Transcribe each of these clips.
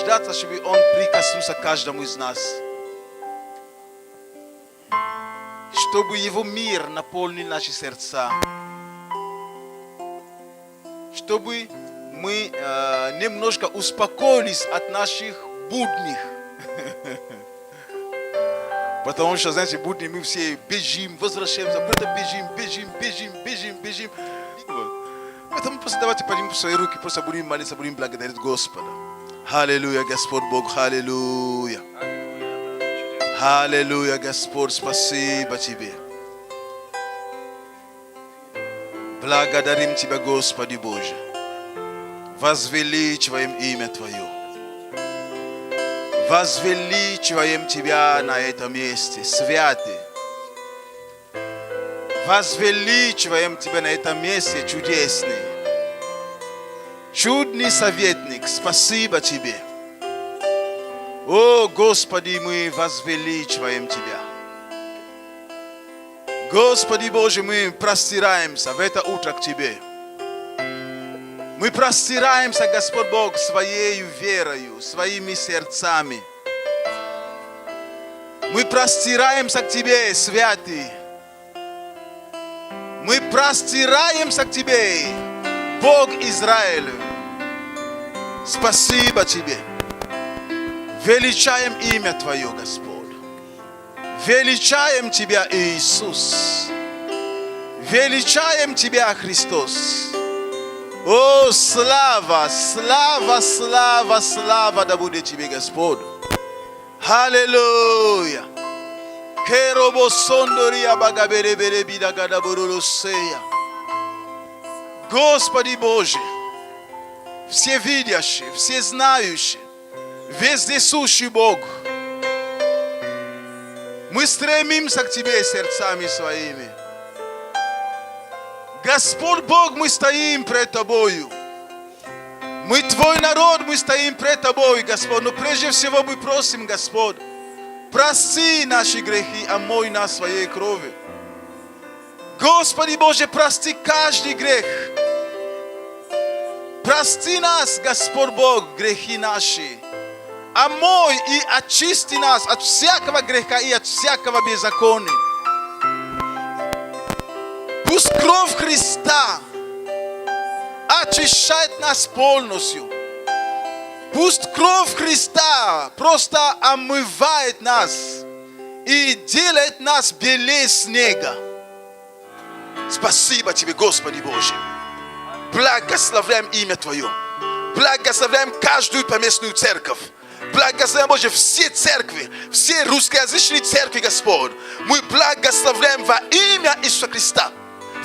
нуждаться, чтобы Он прикоснулся к каждому из нас. Чтобы Его мир наполнил наши сердца. Чтобы мы немножко успокоились от наших будней. Потому что, знаете, будни мы все бежим, возвращаемся, просто бежим. Поэтому просто давайте поднимем свои руки, просто будем молиться, будем благодарить Господа. Аллилуйя, Господь Бог, аллилуйя. Аллилуйя, Господь, спасибо Тебе. Благодарим Тебя, Господи Боже. Возвеличиваем имя Твое. Возвеличиваем Тебя на этом месте, святый. Возвеличиваем Тебя на этом месте, чудесный. Чудный советник, спасибо Тебе. О, Господи, мы возвеличиваем Тебя. Господи Боже, мы простираемся в это утро к Тебе. Мы простираемся, Господь Бог, своей верою, своими сердцами. Мы простираемся к Тебе, святый. Мы простираемся к Тебе, Бог Израиля. Спасибо Тебе. Величаем имя Твое, Господь. Величаем Тебя, Иисус. Величаем Тебя, Христос. О, слава, слава, слава, слава да будет Тебе, Господь. Аллилуйя. Господи Боже, все видящий, все знающий, вездесущий Бог, мы стремимся к Тебе сердцами своими. Господь Бог, мы стоим пред Тобою. Мы Твой народ, мы стоим пред Тобой, Господь. Но прежде всего мы просим, Господь, прости наши грехи, омой нас своей кровью. Господи Боже, прости каждый грех. Прости нас, Господь Бог, грехи наши. Омой и очисти нас от всякого греха и от всякого беззакония. Пусть кровь Христа очищает нас полностью. Пусть кровь Христа просто омывает нас и делает нас белее снега. Спасибо Тебе, Господи Боже. Благословляем имя Твое. Благословляем каждую поместную церковь. Благословляем, Боже, все церкви, все русскоязычные церкви, Господь. Мы благословляем во имя Иисуса Христа.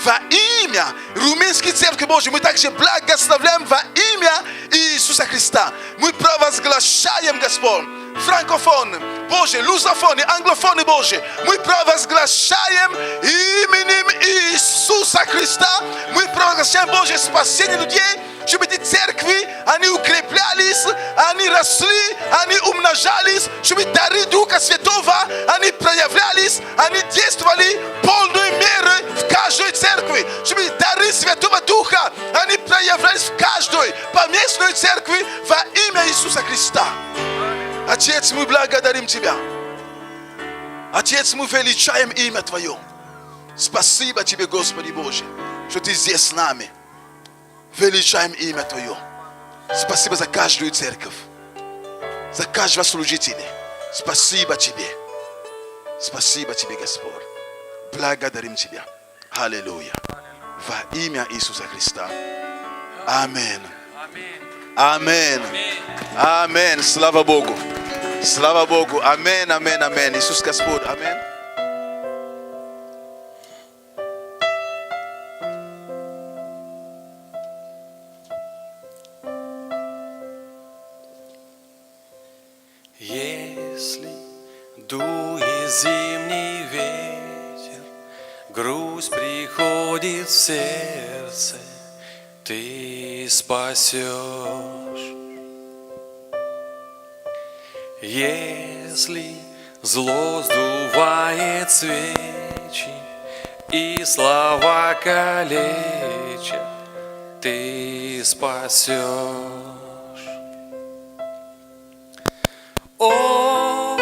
Во имя румынской церкви Божьей мы также благословляем во имя Иисуса Христа. Мы провозглашаем, Господь, франкофоны, Боже, лузофоны, англофоны, Боже. Мы провозглашаем именем Иисуса Христа. Мы провозглашаем, Боже, спасение людей, чтобы эти церкви, они укреплялись, они росли, они умножались, чтобы дары Духа Святого, они проявлялись, они действовали полной мерой в каждой церкви, чтобы дары Святого Духа, они проявлялись в каждой поместной церкви во имя Иисуса Христа. Отец, мы благодарим Тебя. Отец, мы величаем имя Твое. Спасибо Тебе, Господи Боже, что Ты здесь с нами. Величаем имя Твое. Спасибо за каждую церковь, за каждого служителя. Спасибо Тебе. Спасибо Тебе, Господь. Благодарим Тебя. Аллилуйя. Во имя Иисуса Христа. Аминь. Аминь. Аминь. Слава Богу. Слава Богу. Аминь. Аминь. Аминь. Иисус Господь. Аминь. Если дует зимний ветер, грусть приходит в сердце, Ты спасешь. Если зло сдувает свечи и слова калечат, Ты спасешь. О,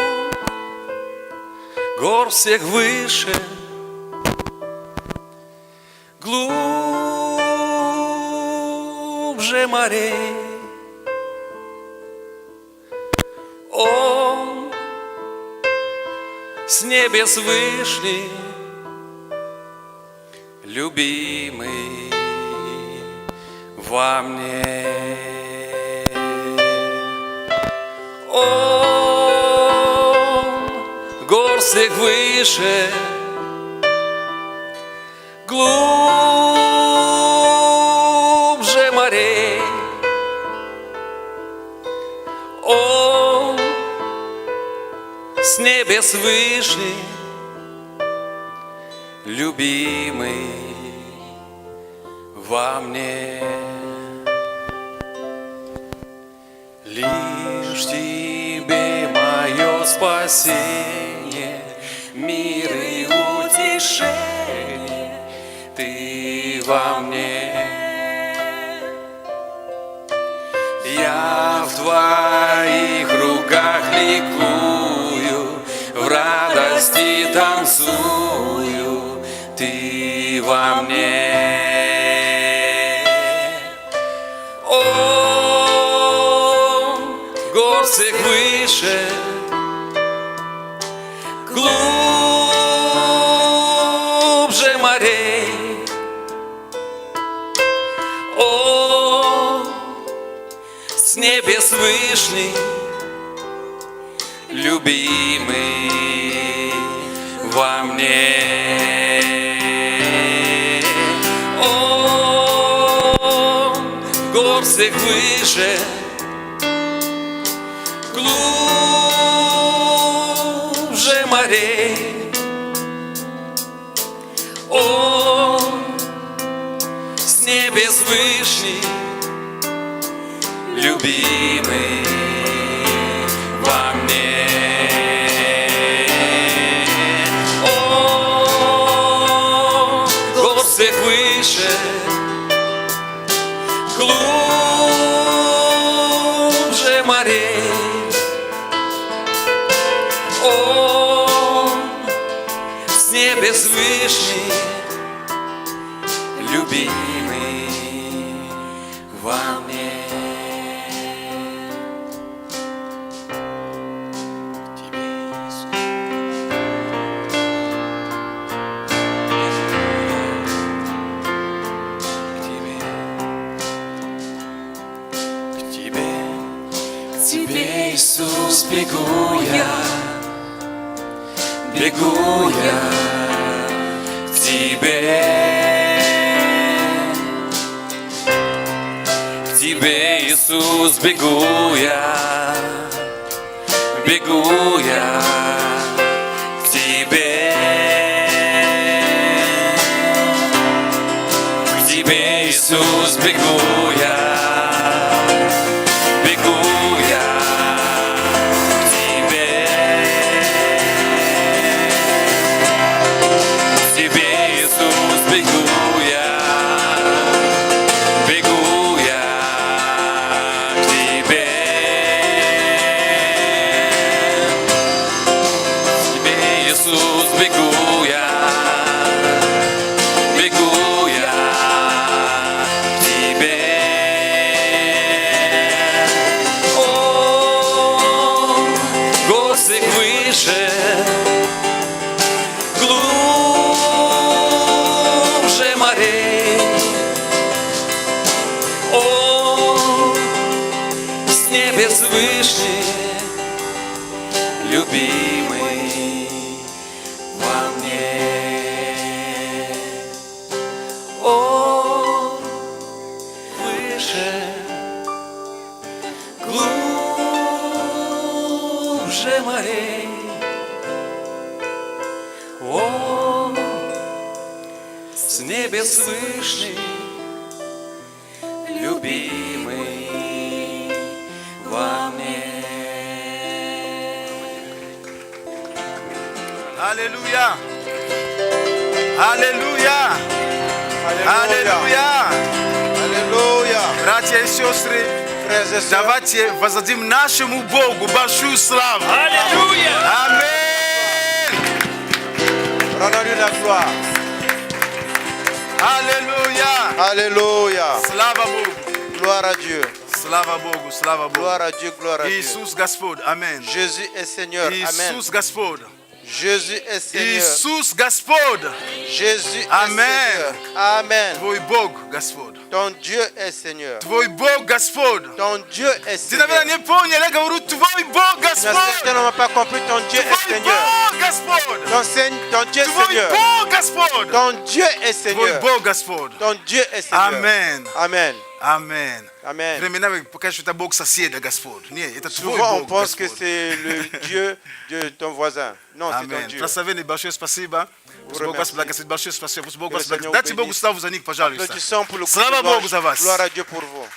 гор всех выше, глубже морей. Он с небес вышний, любимый во мне. Он гор всех выше, глубже морей. Он с небес вышний, любимый во мне. Лишь Тебе мое спасение, мир и утешение, Ты во мне. Я в Твоих руках ликую, в радости танцую, Ты во мне. Гор всех выше, глубже морей. Он с небес вышний, любимый во мне. Он гор всех выше, глубже морей. Он с небес вышний, любимый во мне. Он гор всех выше, глубже морей. Он с небес вышний, любимый во мне. К Тебе, Иисус, бегу я. Бегу я к Тебе, Иисус, бегу я, бегу я к Тебе, Иисус, бегу я. Глубже морей. Он с небес вышний, любимый во мне. Он выше, глубже морей. Он с небес вышний, любимый во мне. Аллилуйя! Аллилуйя! Аллилуйя! Аллилуйя! Братья и сестры, Frères et sœurs, Давайте воздадим нашему Богу большую славу. Аллилуйя! Аминь. rendons-lui la gloire. Аллилуйя. Alléluia. Слава Богу. Gloire à Dieu. Слава Богу. Слава Богу. Gloire à Dieu, gloire à Dieu. Иисус Господь. Аминь. Jésus est Seigneur. Amen. Иисус Господь. Jésus est Seigneur. Иисус Господь. Jésus est Amen. Seigneur. Amen. Твой Бог Господь. Ton Dieu est Seigneur. Твой Бог Господь. Ton Dieu est Ты, наверное, Seigneur. не понял, я говорю, твой Бог Tu n'as Господь. certainement pas compris. Ton Dieu est Твой Seigneur. Бог Господь. Ton Dieu est Твой Seigneur. Бог Господь. Ton Dieu est Твой Seigneur. Бог Господь. Ton Dieu est Seigneur. Amen. Amen. Amen. Amen. Временами пока что это Бог соседа, Господь. Нет, это твой Souvent, on Бог, pense que Господь. c'est le Dieu de ton voisin. Non, c'est ton Amen. Dieu. Прославленный, большое спасибо. Пусть Бог вас remercie. благословит. Большое спасибо. Пусть Бог Que le вас Seigneur благословит. Дайте vous Богу bénisse. славу за них, пожалуйста. Applaudissons pour le Слава Богу за вас. Gloire à Dieu pour vous.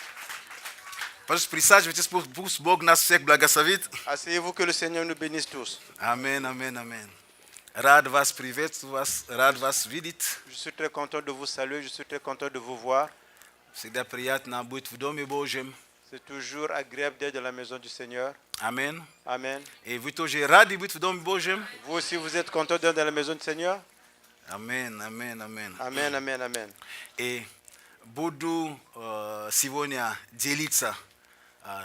Пожалуйста, присаживайтесь. Пусть Бог нас всех благословит. Asseyez-vous, que le Seigneur nous bénisse tous. Amen, amen, amen. Рад вас приветствовать, рад вас видеть. Je suis très content de vous saluer, je suis très content de vous voir. Всегда приятно быть в Доме Божьем. C'est toujours agréable d'être dans la maison du Seigneur. Amen. Amen. И вы тоже рады быть в Доме Божьем? Vous aussi, vous êtes content d'être dans la maison du Seigneur? Amen, amen, amen. Amen, amen, amen. И буду сегодня делиться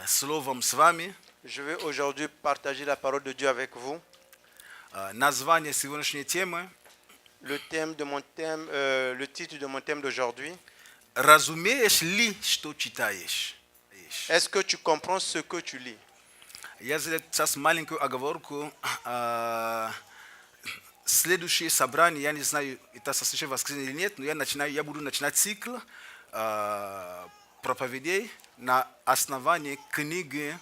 словом с вами. Je vais aujourd'hui partager la parole de Dieu avec vous. Название сегодняшней темы Le titre de mon thème d'aujourd'hui. «Разумеешь ли, что читаешь?» Est-ce que tu comprends ce que tu lis? Я сделаю сейчас маленькую оговорку. Следующее собрание, я не знаю, это со следующего воскресенья или нет, но я буду начинать цикл проповедей на основании книги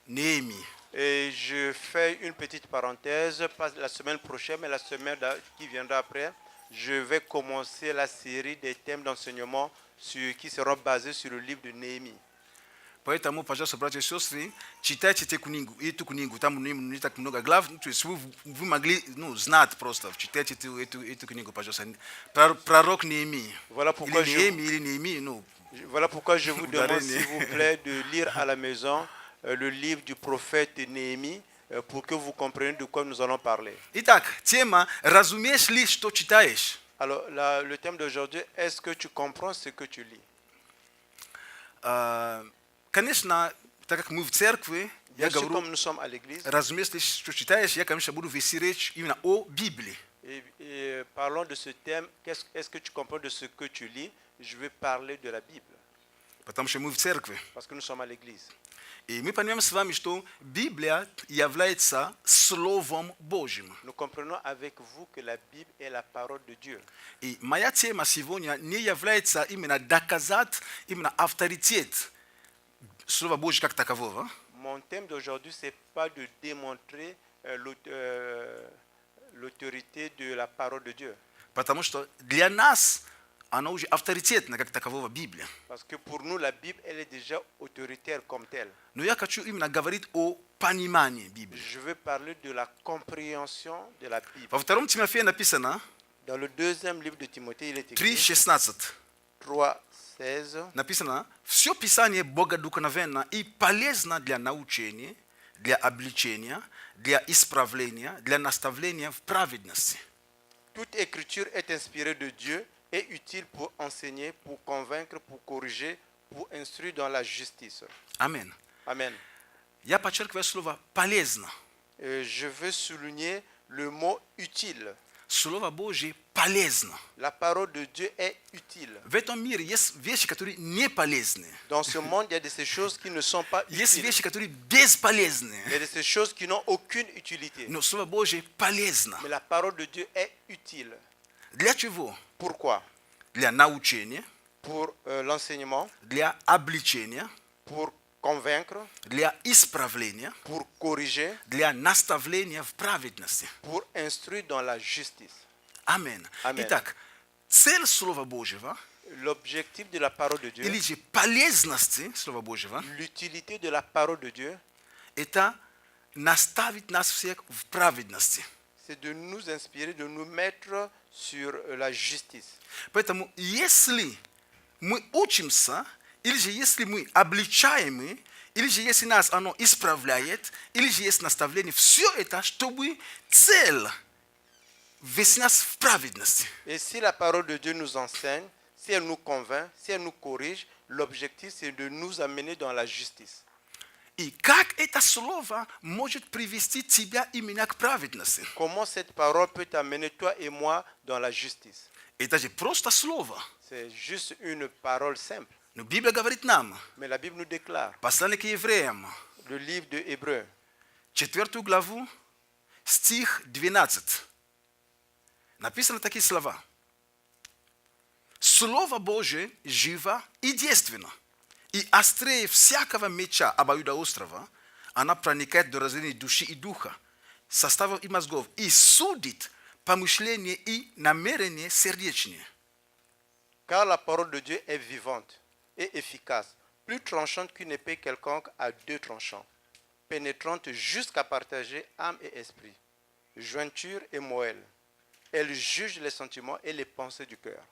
Néhémie. Et je fais une petite parenthèse, pas la semaine prochaine, mais la semaine qui viendra après, je vais commencer la série des thèmes d'enseignement qui seront basés sur le livre de Néhémie. Поэтому, пожалуйста, братья и сестры, читайте эту книгу. Там не так много глав. То есть вы могли знать просто. Читайте эту книгу, пожалуйста. Пророк Néhémie. Voilà pourquoi, или Néhémie, voilà pourquoi je vous demande, s'il vous plaît, de lire à la maison le livre du prophète Néhémie pour que vous compreniez de quoi nous allons parler. Итак, тема «Разумеешь ли, что читаешь?» Alors, le thème d'aujourd'hui, est-ce que tu comprends ce que tu lis? Конечно, так как мы в церкви, я Bien sûr, говорю, comme nous sommes à l'église, разумеешь ли, что читаешь, я, конечно, буду вести речь именно о Библии. et parlons de ce thème, est-ce que tu comprends de ce que tu lis? Je vais parler de la Bible, Потому что мы в церкви. parce que nous sommes à l'église. И мы понимаем с вами, что Библия является Словом Божьим. Nous comprenons avec vous que la Bible est la parole de Dieu. И моя тема сегодня не является именно доказать именно авторитет Слова Божьего как такового. Mon thème d'aujourd'hui, ce n'est pas de démontrer l'autorité de la parole de Dieu. Потому что для нас она уже авторитетна как такового Библия. Parce que pour nous, la Bible, elle est déjà autoritaire comme telle. Но я хочу именно говорить о понимании Библии. Je veux parler de la compréhension de la Bible. Во втором Тимофея написано Dans le deuxième livre de Timothée, il est écrit 3:16. 3:16. Написано: «Все Писание богодухновенно и полезно для научения, для обличения, для исправления, для наставления в праведности». Toute écriture est inspirée de Dieu et utile pour enseigner, pour convaincre, pour corriger, pour instruire dans la justice. Amen. Amen. Я подчеркиваю слово «полезно». Je veux souligner le mot utile. Слово Божье полезно. La parole de Dieu est utile. В этом мире есть вещи, которые не полезны. Dans ce monde, il y a de ces choses qui ne sont pas Есть utiles. вещи, которые бесполезны. Il y a de ces choses qui n'ont aucune utilité. Но Слово Божье полезно. Mais la parole de Dieu est utile. Для чего? Pourquoi? Для научения, Pour l'enseignement, для обличения, pour convaincre, для исправления, pour corriger, для наставления в праведности. pour instruire dans la justice. Аминь. Amen. Итак, цель Слова Божьего, L'objectif de la parole de Dieu, или же полезности Слова Божьего, l'utilité de la parole de Dieu, это наставить нас всех в праведности. c'est de nous inspirer, de nous mettre sur la justice. Поэтому, если мы учимся или же если мы обличаемы, или же если нас оно исправляет, или же есть наставление, все это, чтобы цель вести нас в праведности. Et si la parole de Dieu nous enseigne, si elle nous convainc, si elle nous corrige, l'objectif c'est de nous amener dans la justice. И как это слово может привести тебя именно к праведности? Comment cette parole peut t'amener toi et moi dans la justice? Это же просто слово. C'est juste une parole simple. Но Библия говорит нам, Mais la Bible nous déclare, послание к евреям, le livre de Hébreux, 4 главу, стих 12. Написано такие слова. Слово Божие живо и действенно, и острее всякого меча обоюдоострого, она проникает до разделения души и духа, составов и мозгов, и судит помышления и намерения сердечные. car la parole de Dieu est vivante et efficace, plus tranchante qu'une épée quelconque à deux tranchants, pénétrante jusqu'à partager âme et esprit, jointure et moelle. Elle juge les sentiments et les pensées du cœur.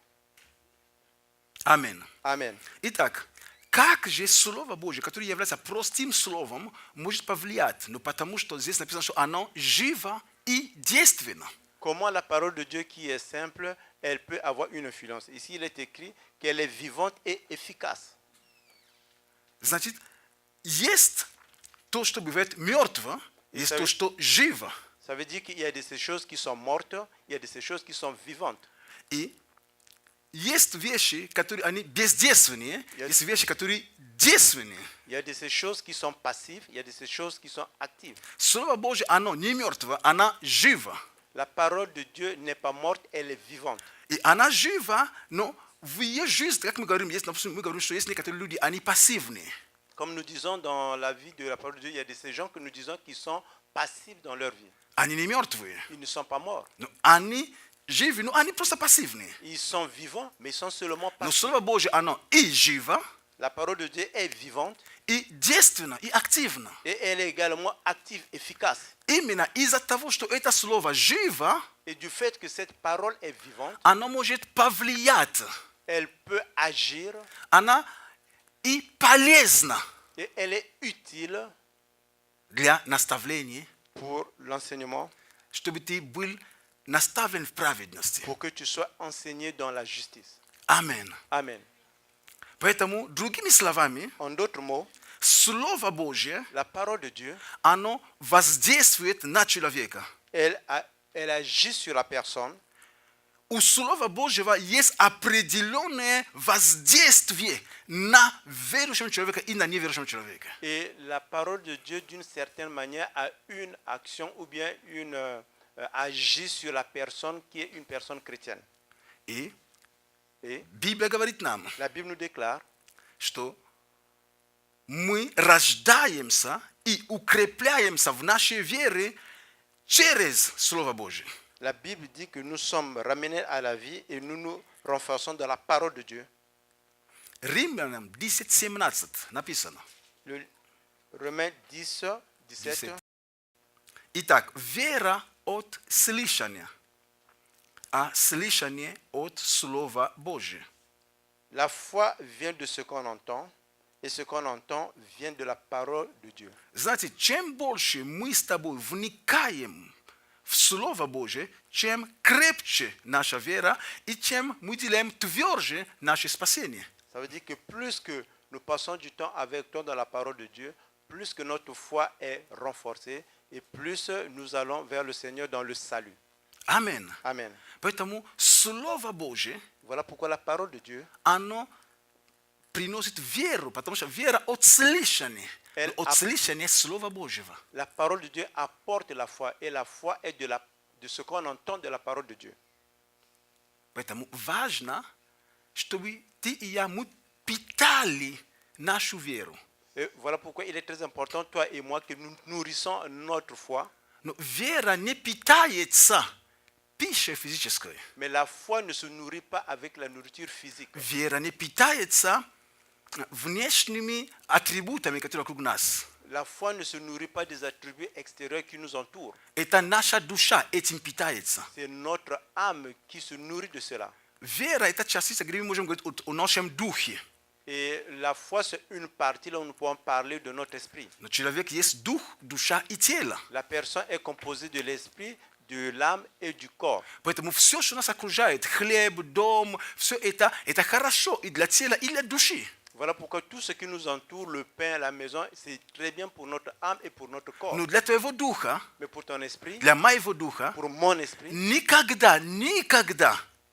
Амин. Amen. Итак, как же Слово Божие, которое является простым словом, может повлиять? Ну, потому что здесь написано, что оно живо и действенно. Comment la parole de Dieu qui est simple, elle peut avoir une influence. Ici, il est écrit qu'elle est vivante et efficace. Значит, есть то, что бывает мертво, есть то, что живо. Ça veut dire qu'il y a de ces choses qui sont mortes, il y a de ces choses qui sont vivantes. И есть вещи, которые они бездейственные, есть вещи, которые действенные. Il y a de ces choses qui sont passives, il y a de ces choses qui sont actives. Слово Божье, оно не мертво, оно живо. La parole de Dieu n'est pas morte, elle est vivante. И она жива, но в ее жизни, как мы говорим, есть, допустим, мы говорим, что есть некоторые люди, они пассивные. Comme nous disons dans la vie de la parole de Dieu, il y a de ces gens que nous disons qui sont passifs dans leur vie. Они не мертвые. Ils ne sont pas morts. Но они живы, но они просто пассивные. Ils sont vivants, mais ils sont seulement Но passifs. Слово Божье, оно и живо, La parole de Dieu est vivante и действенно, и активно. et elle est également active, efficace. Именно из-за того, что это слово живо, Et du fait que cette parole est vivante, оно может повлиять. elle peut agir Она и полезна et elle est utile для наставления, pour l'enseignement, чтобы ты был наставлен в праведности. pour que tu sois enseigné dans la justice. Аминь. Amen. Поэтому, другими словами, En d'autres mots, Слово Божье, la parole de Dieu, оно воздействует на человека. elle agit sur la personne. У Слова Божьего есть определенное воздействие на верующего человека и на неверующего человека. Et la parole de Dieu, d'une certaine manière, a une action ou bien agit sur la personne qui est une personne chrétienne. И Et Библия говорит нам, la Bible nous déclare что мы рождаемся и укрепляемся в нашей вере через Слово Божье. La Bible dit que nous sommes ramenés à la vie et nous nous renforçons dans la parole de Dieu. Римлянам 10:17 написано. Le Romains 10, 17. Итак, вера от слышания, а слышание от Слова Божия. La foi vient de ce qu'on entend et ce qu'on entend vient de la parole de Dieu. Знаете, чем больше мы с тобой вникаем в Слово Божие, чем крепче наша вера и чем мы делаем тверже наше спасение. Ça veut dire que plus que nous passons du temps avec toi dans la parole de Dieu, plus que notre foi est renforcée et plus nous allons vers le Seigneur dans le salut. Аминь. Amen. Поэтому Слово Божие, Voilà pourquoi la parole de Dieu, оно приносит веру, потому что вера от слышания. От слышания Слова Божьего. la parole de Dieu apporte la foi et la foi est de ce qu'on entend de la parole de Dieu. Поэтому важно, чтобы ты и я, мы питали нашу веру. Et voilà pourquoi il est très important, toi et moi, que nous nourrissons notre foi. Но вера не питается пищей физической. Mais la foi ne se nourrit pas avec la nourriture physique. Вера не питается внешними атрибутами, которые вокруг нас. La foi ne se nourrit pas des attributs extérieurs qui nous entourent. Это наша душа этим питается. C'est notre âme qui se nourrit de cela. Вера – это частица, где мы можем говорить о нашем духе. Et la foi, c'est une partie là où nous pouvons parler de notre esprit. No человек есть дух, душа и тело. La personne est composée de l'esprit, de l'âme et du corps. Поэтому все, что нас окружает, хлеб, дом, все это хорошо и для тела, и для души. Voilà pourquoi tout ce qui nous entoure, le pain, la maison, c'est très bien pour notre âme et pour notre corps. Но для твоего духа, Mais pour ton esprit, для моего духа, pour mon esprit, никогда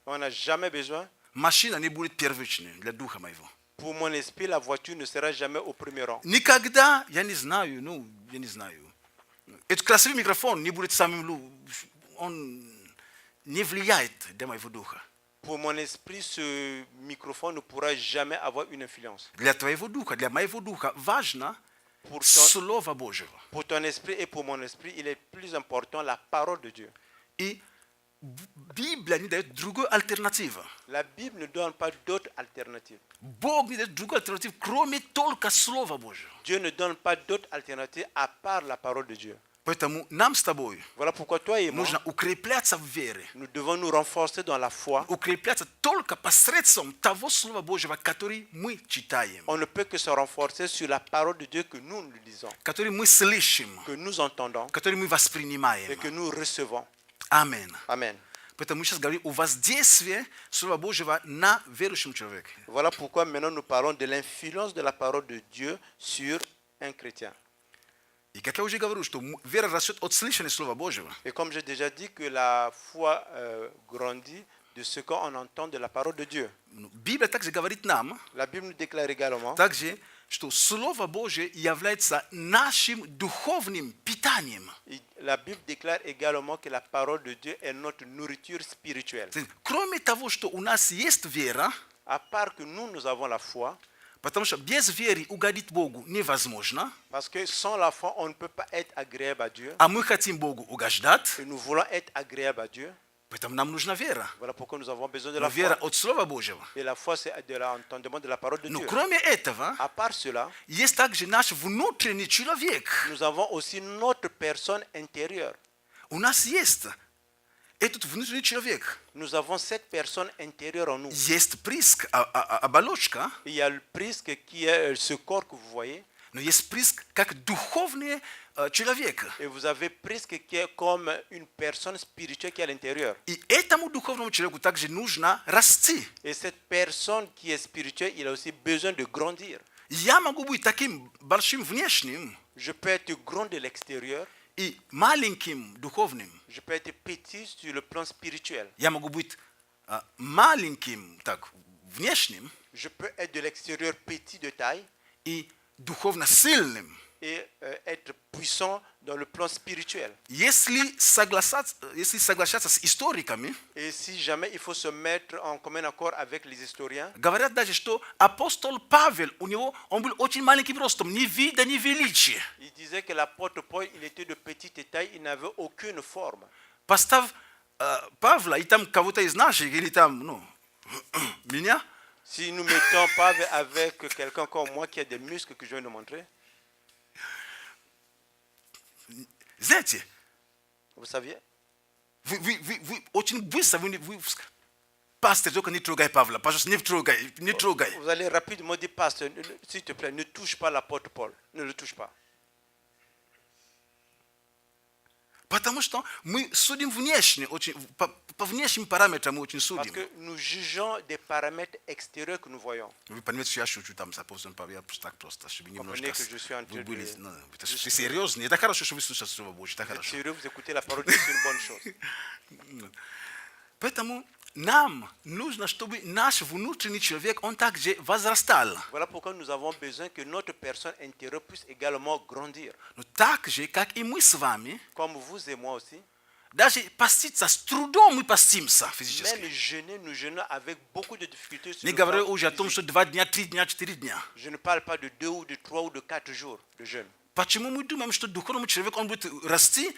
on n'a jamais besoin. машина не будет первичной для духа моего. Pour mon esprit, la voiture ne sera jamais au premier rang. Никогда, я не знаю. Этот красивый микрофон не будет он не влияет для моего духа. Pour mon esprit, ce microphone ne pourra jamais avoir une influence. Для твоего духа, для моего духа важно Pour Слово Божьего. ton esprit et pour mon esprit, il est plus important la parole de Dieu. И Библия не дает другой альтернативы. La Bible ne donne pas d'autre alternative. Бог не дает другой альтернативы, кроме только Слова Божьего. Dieu ne donne pas d'autre alternative à part la parole de Dieu. Поэтому нам с тобой Voilà pourquoi toi et moi, нужно укрепляться в вере. nous devons nous renforcer dans la foi. Укрепляться только посредством того Слова Божьего, который мы читаем, On ne peut que se renforcer sur la parole de Dieu que nous lisons, который мы слышим, que nous entendons который мы et воспринимаем. que nous recevons. Аминь. Amen. Поэтому мы сейчас говорим о воздействии Слова Божьего на верующем человеке. Voilà pourquoi maintenant nous parlons de l'influence de la parole de Dieu sur un chrétien. И как я уже говорил, что вера растет от слышания Слова Божьего. Et comme j'ai déjà dit que la foi grandit de ce qu'on entend de la parole de Dieu. Библия также говорит нам, La Bible nous déclare également также, что Слово Божье является нашим духовным питанием. La Bible déclare également que la parole de Dieu est notre nourriture spirituelle. Кроме того, что у нас есть вера, À part que nous avons la foi, потому что без веры угодить Богу невозможно, parce que sans la foi, on ne peut pas être agréable à Dieu. а мы хотим Богу угождать, Et nous voulons être agréables à Dieu. поэтому нам нужна вера. Voilà pourquoi nous avons besoin de Но la вера foi. от Слова Божьего. Et la foi, c'est de l'entendement de la parole de Но Dieu. кроме этого, À part cela, есть также наш внутренний человек. nous avons aussi notre personne intérieure. У нас есть этот внутренний человек. Nous avons cette personne intérieure en nous. Есть приск, оболочка, Il y a le prisque qui est ce corps que vous voyez. но есть приск как духовный человек. Et vous avez prisque qui est comme une personne spirituelle qui est à l'intérieur. И этому духовному человеку также нужно расти. Et cette personne qui est spirituelle, il a aussi besoin de grandir. Я могу быть таким большим внешним Je peux être grand de l'extérieur. и маленьким духовным. Je peux être petit sur le plan spirituel. Я могу быть маленьким, так, внешним Je peux être de l'extérieur petit de taille и духовно сильным. et être puissant dans le plan spirituel. Если соглашаться с историками, Et si jamais il faut se mettre en commun accord avec les historiens, говорят даже, что апостол Павел, он был очень маленьким ростом, ни вида, ни величия. il disait que l'apôtre Paul, il était de petite taille, il n'avait aucune forme. Поставь Павла и там кого-то из наших, или там, меня, Si nous mettons Pavel avec quelqu'un comme moi qui a des muscles que je viens de montrer, знаете, vous saviez, вы очень быстро, вы пастор, только не трогай Павла, пожалуйста, не трогай. vous allez rapidement dire, pasteur, s'il te plaît, ne touche pas l'apôtre Paul, ne le touche pas. Потому что мы судим внешне, очень, по внешним параметрам мы очень Parce судим. que nous jugeons des paramètres extérieurs que nous voyons. Вы понимаете, что я шучу там с апостолом Павлом, я просто так просто, чтобы немножко... Comprenez que je suis en train Вы были, de- это все серьезно, это хорошо, что вы слушаете Слово Божье, это Vous êtes хорошо. sérieux, vous écoutez la parole de Dieu, c'est une bonne chose. Поэтому нам нужно, чтобы наш внутренний человек, он также возрастал. Voilà pourquoi nous avons besoin que notre personne intérieure puisse également grandir. Но так же, как и мы с вами, Comme vous et moi aussi. даже поститься с трудом мы постимся Même физически. jeûner, nous jeûnons avec beaucoup de difficultés. Sur Не le говорю plan уже о том, physique. что 2 дня, 3 дня, 4 дня. Je ne parle pas de 2 ou de 3 ou de 4 jours de jeûne. Почему мы думаем, что духовному человеку он будет расти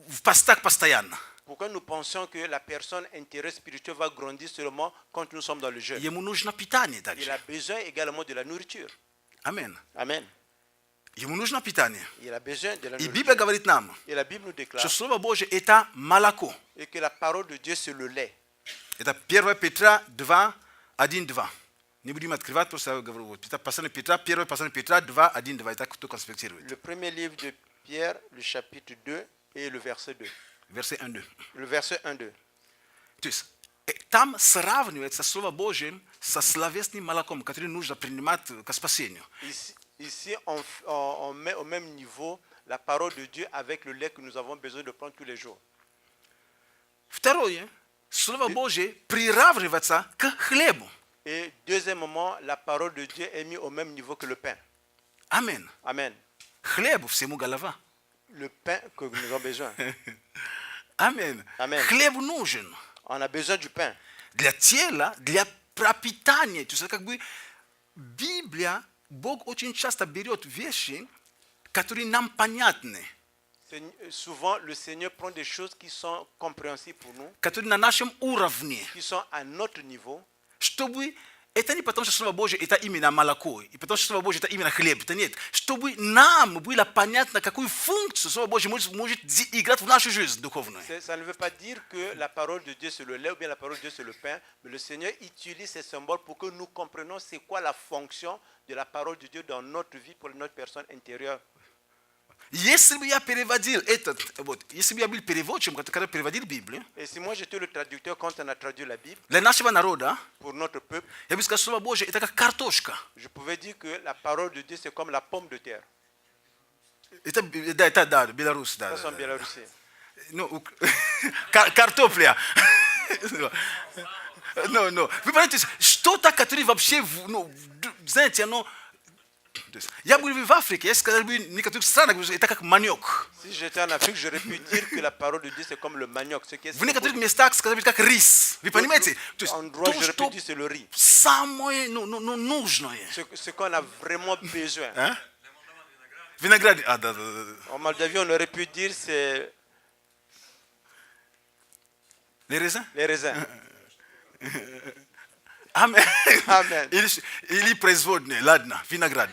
в постах постоянно? Pourquoi nous pensons que la personne intérieure spirituelle va grandir seulement quand nous sommes dans le jeûne? Ему нужно питание Il также. a besoin également de la nourriture. Аминь. Amen. Ему нужно питание. Il a besoin de la И nourriture. Библия говорит нам, Et la Bible nous déclare что Слово Божье это молоко. et que la parole de Dieu c'est le lait. Это 1 Петра 2, 1, 2. не будем открывать, просто говорю, послание Петра, первое послание Петра 2:1, давай так кто конспектирует. Le premier livre de Pierre, le chapitre 2 et le verset 2. Verset 1-2. Le verset 1-2. То есть там сравнивается Слово Божье со словесным молоком, который нужно принимать к спасению. Ici on met au même niveau la parole de Dieu avec le lait que nous avons besoin de prendre tous les jours. Второе, Слово Божье приравнивается к хлебу. Et deuxièmement, la parole de Dieu est mise au même niveau que le pain. Амен. Amen. Хлебу всему голова. Le pain que nous avons besoin. Амен. Амен. Хлеб нужен On a besoin du pain. для тела, для пропитания. То есть как бы Библия, Бог очень часто берет вещи, которые нам понятны, Souvent, le Seigneur prend des choses qui sont compréhensibles pour nous, которые на нашем уровне, qui sont à notre niveau. чтобы это не потому, что Слово Божье это именно молоко, и потому, что Слово Божье это именно хлеб, это нет. Чтобы нам было понятно, какую функцию Слово Божье может играть в нашу жизнь духовную. Ça ne veut pas dire que la parole de Dieu c'est le lait ou bien la parole de Dieu c'est le pain, mais le Seigneur utilise ces symboles pour que nous comprenions c'est quoi la fonction de la parole de Dieu dans notre vie pour notre personne intérieure. Если бы я переводил этот, вот, если бы я был переводчиком, который переводил Библию, Et si moi j'étais le traducteur quand on a traduit la Bible для нашего народа, pour notre peuple, я бы сказал, Слово Божье это как картошка. je pouvais dire que la parole de Dieu c'est comme la pomme de terre. Это да, Беларусь, да. Ça c'est en Biélorussie. Ну, картофля. Ну, вы понимаете, что-то, которое вообще, ну, знаете, оно... Я был в Африке, я сказал бы, в некоторых странах, это как манек. Si j'étais en Afrique, j'aurais pu dire que la parole de Dieu c'est comme le manioc. Ce qui est В некоторых местах сказали бы, как рис. Вы понимаете? То есть endroit, то, j'aurais pu что dire c'est le riz. самое нужное. Ce qu'on a vraiment besoin. А? Виноград. А, да. En Moldavie, on aurait pu dire c'est Les raisins? les raisins. Amen. Amen. Или производные, ладно, виноград.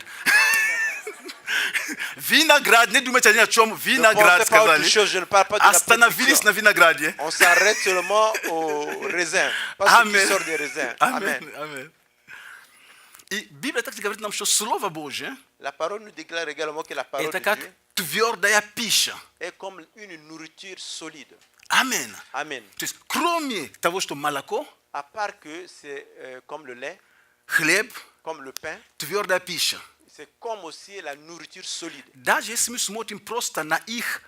Виноград, не думайте ни о чем, виноград сказали. Je ne parle pas de la Остановились production. на винограде. On s'arrête seulement aux raisins, pas ce qui sort des raisins. Amen. Amen. И Библия так говорит нам, что Слово Божье La parole nous déclare également que la parole это de как Dieu твердая пища. est comme une nourriture solide. Амен. Amen. То есть кроме того, что молоко, À part que c'est comme le lait, хлеб, comme le pain, твердая пища. c'est comme aussi la nourriture solide. Даже если мы смотрим просто на их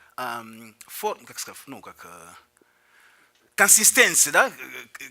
форму, как сказать, ну как консистенцию, да,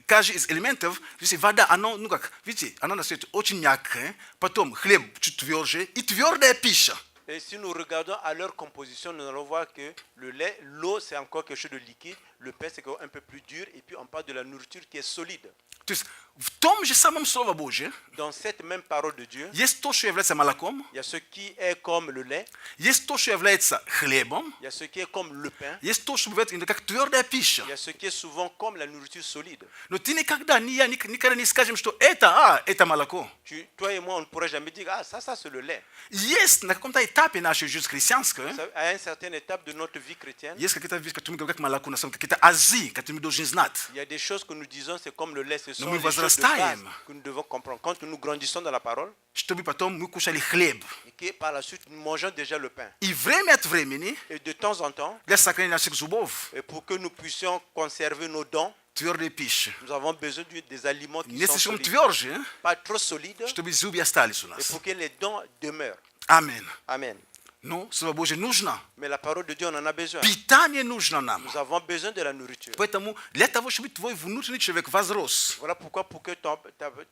каждый из элементов, видите, вода, оно, ну как, видите, оно на свете очень мягкое, потом хлеб чуть тверже и твердая пища. Et si nous regardons à leur composition, nous allons voir que le lait, l'eau, c'est encore quelque chose de liquide. Le pain, c'est un peu plus dur. Et puis, on parle de la nourriture qui est solide. То есть в том же самом Слове Божьем Dans cette même parole de Dieu, есть то, что является молоком, il y a ce qui est comme le lait, есть то, что является хлебом, il y a ce qui est comme le pain, есть то, что является как твердая пища. il y a ce qui est souvent comme la nourriture solide. Но ты никогда, ни я, никогда не скажем, что это молоко. Toi et moi, on ne pourrait jamais dire, ah, ça c'est le lait. Есть на каком-то этапе нашей жизни христианской, À une certaine étape de notre vie chrétienne, есть какие-то вещи, которые мы говорим как молоко, на самом деле какие-то азы, которые мы должны знать. il y a des choses que nous disons, c'est comme le lait, ce sont мы les choses de base возрастаем. que nous devons comprendre. Quand nous grandissons dans la parole, Чтобы потом мы кушали хлеб. et que par la suite, nous mangeons déjà le pain. И время от времени, Et de temps en temps, для сохранения наших зубов, et pour que nous puissions conserver nos dents, твердая пища. nous avons besoin des aliments qui Не sont слишком solides, тверже, pas trop solides, чтобы зубы остались у et нас. pour que les dents demeurent. Аминь. Amen. Ну, Слово Божье нужно. Mais la parole de Dieu, on en a besoin. Питание нужно нам. Nous avons besoin de la nourriture. Поэтому для того, чтобы твой внутренний человек возрос, Voilà pourquoi, pour que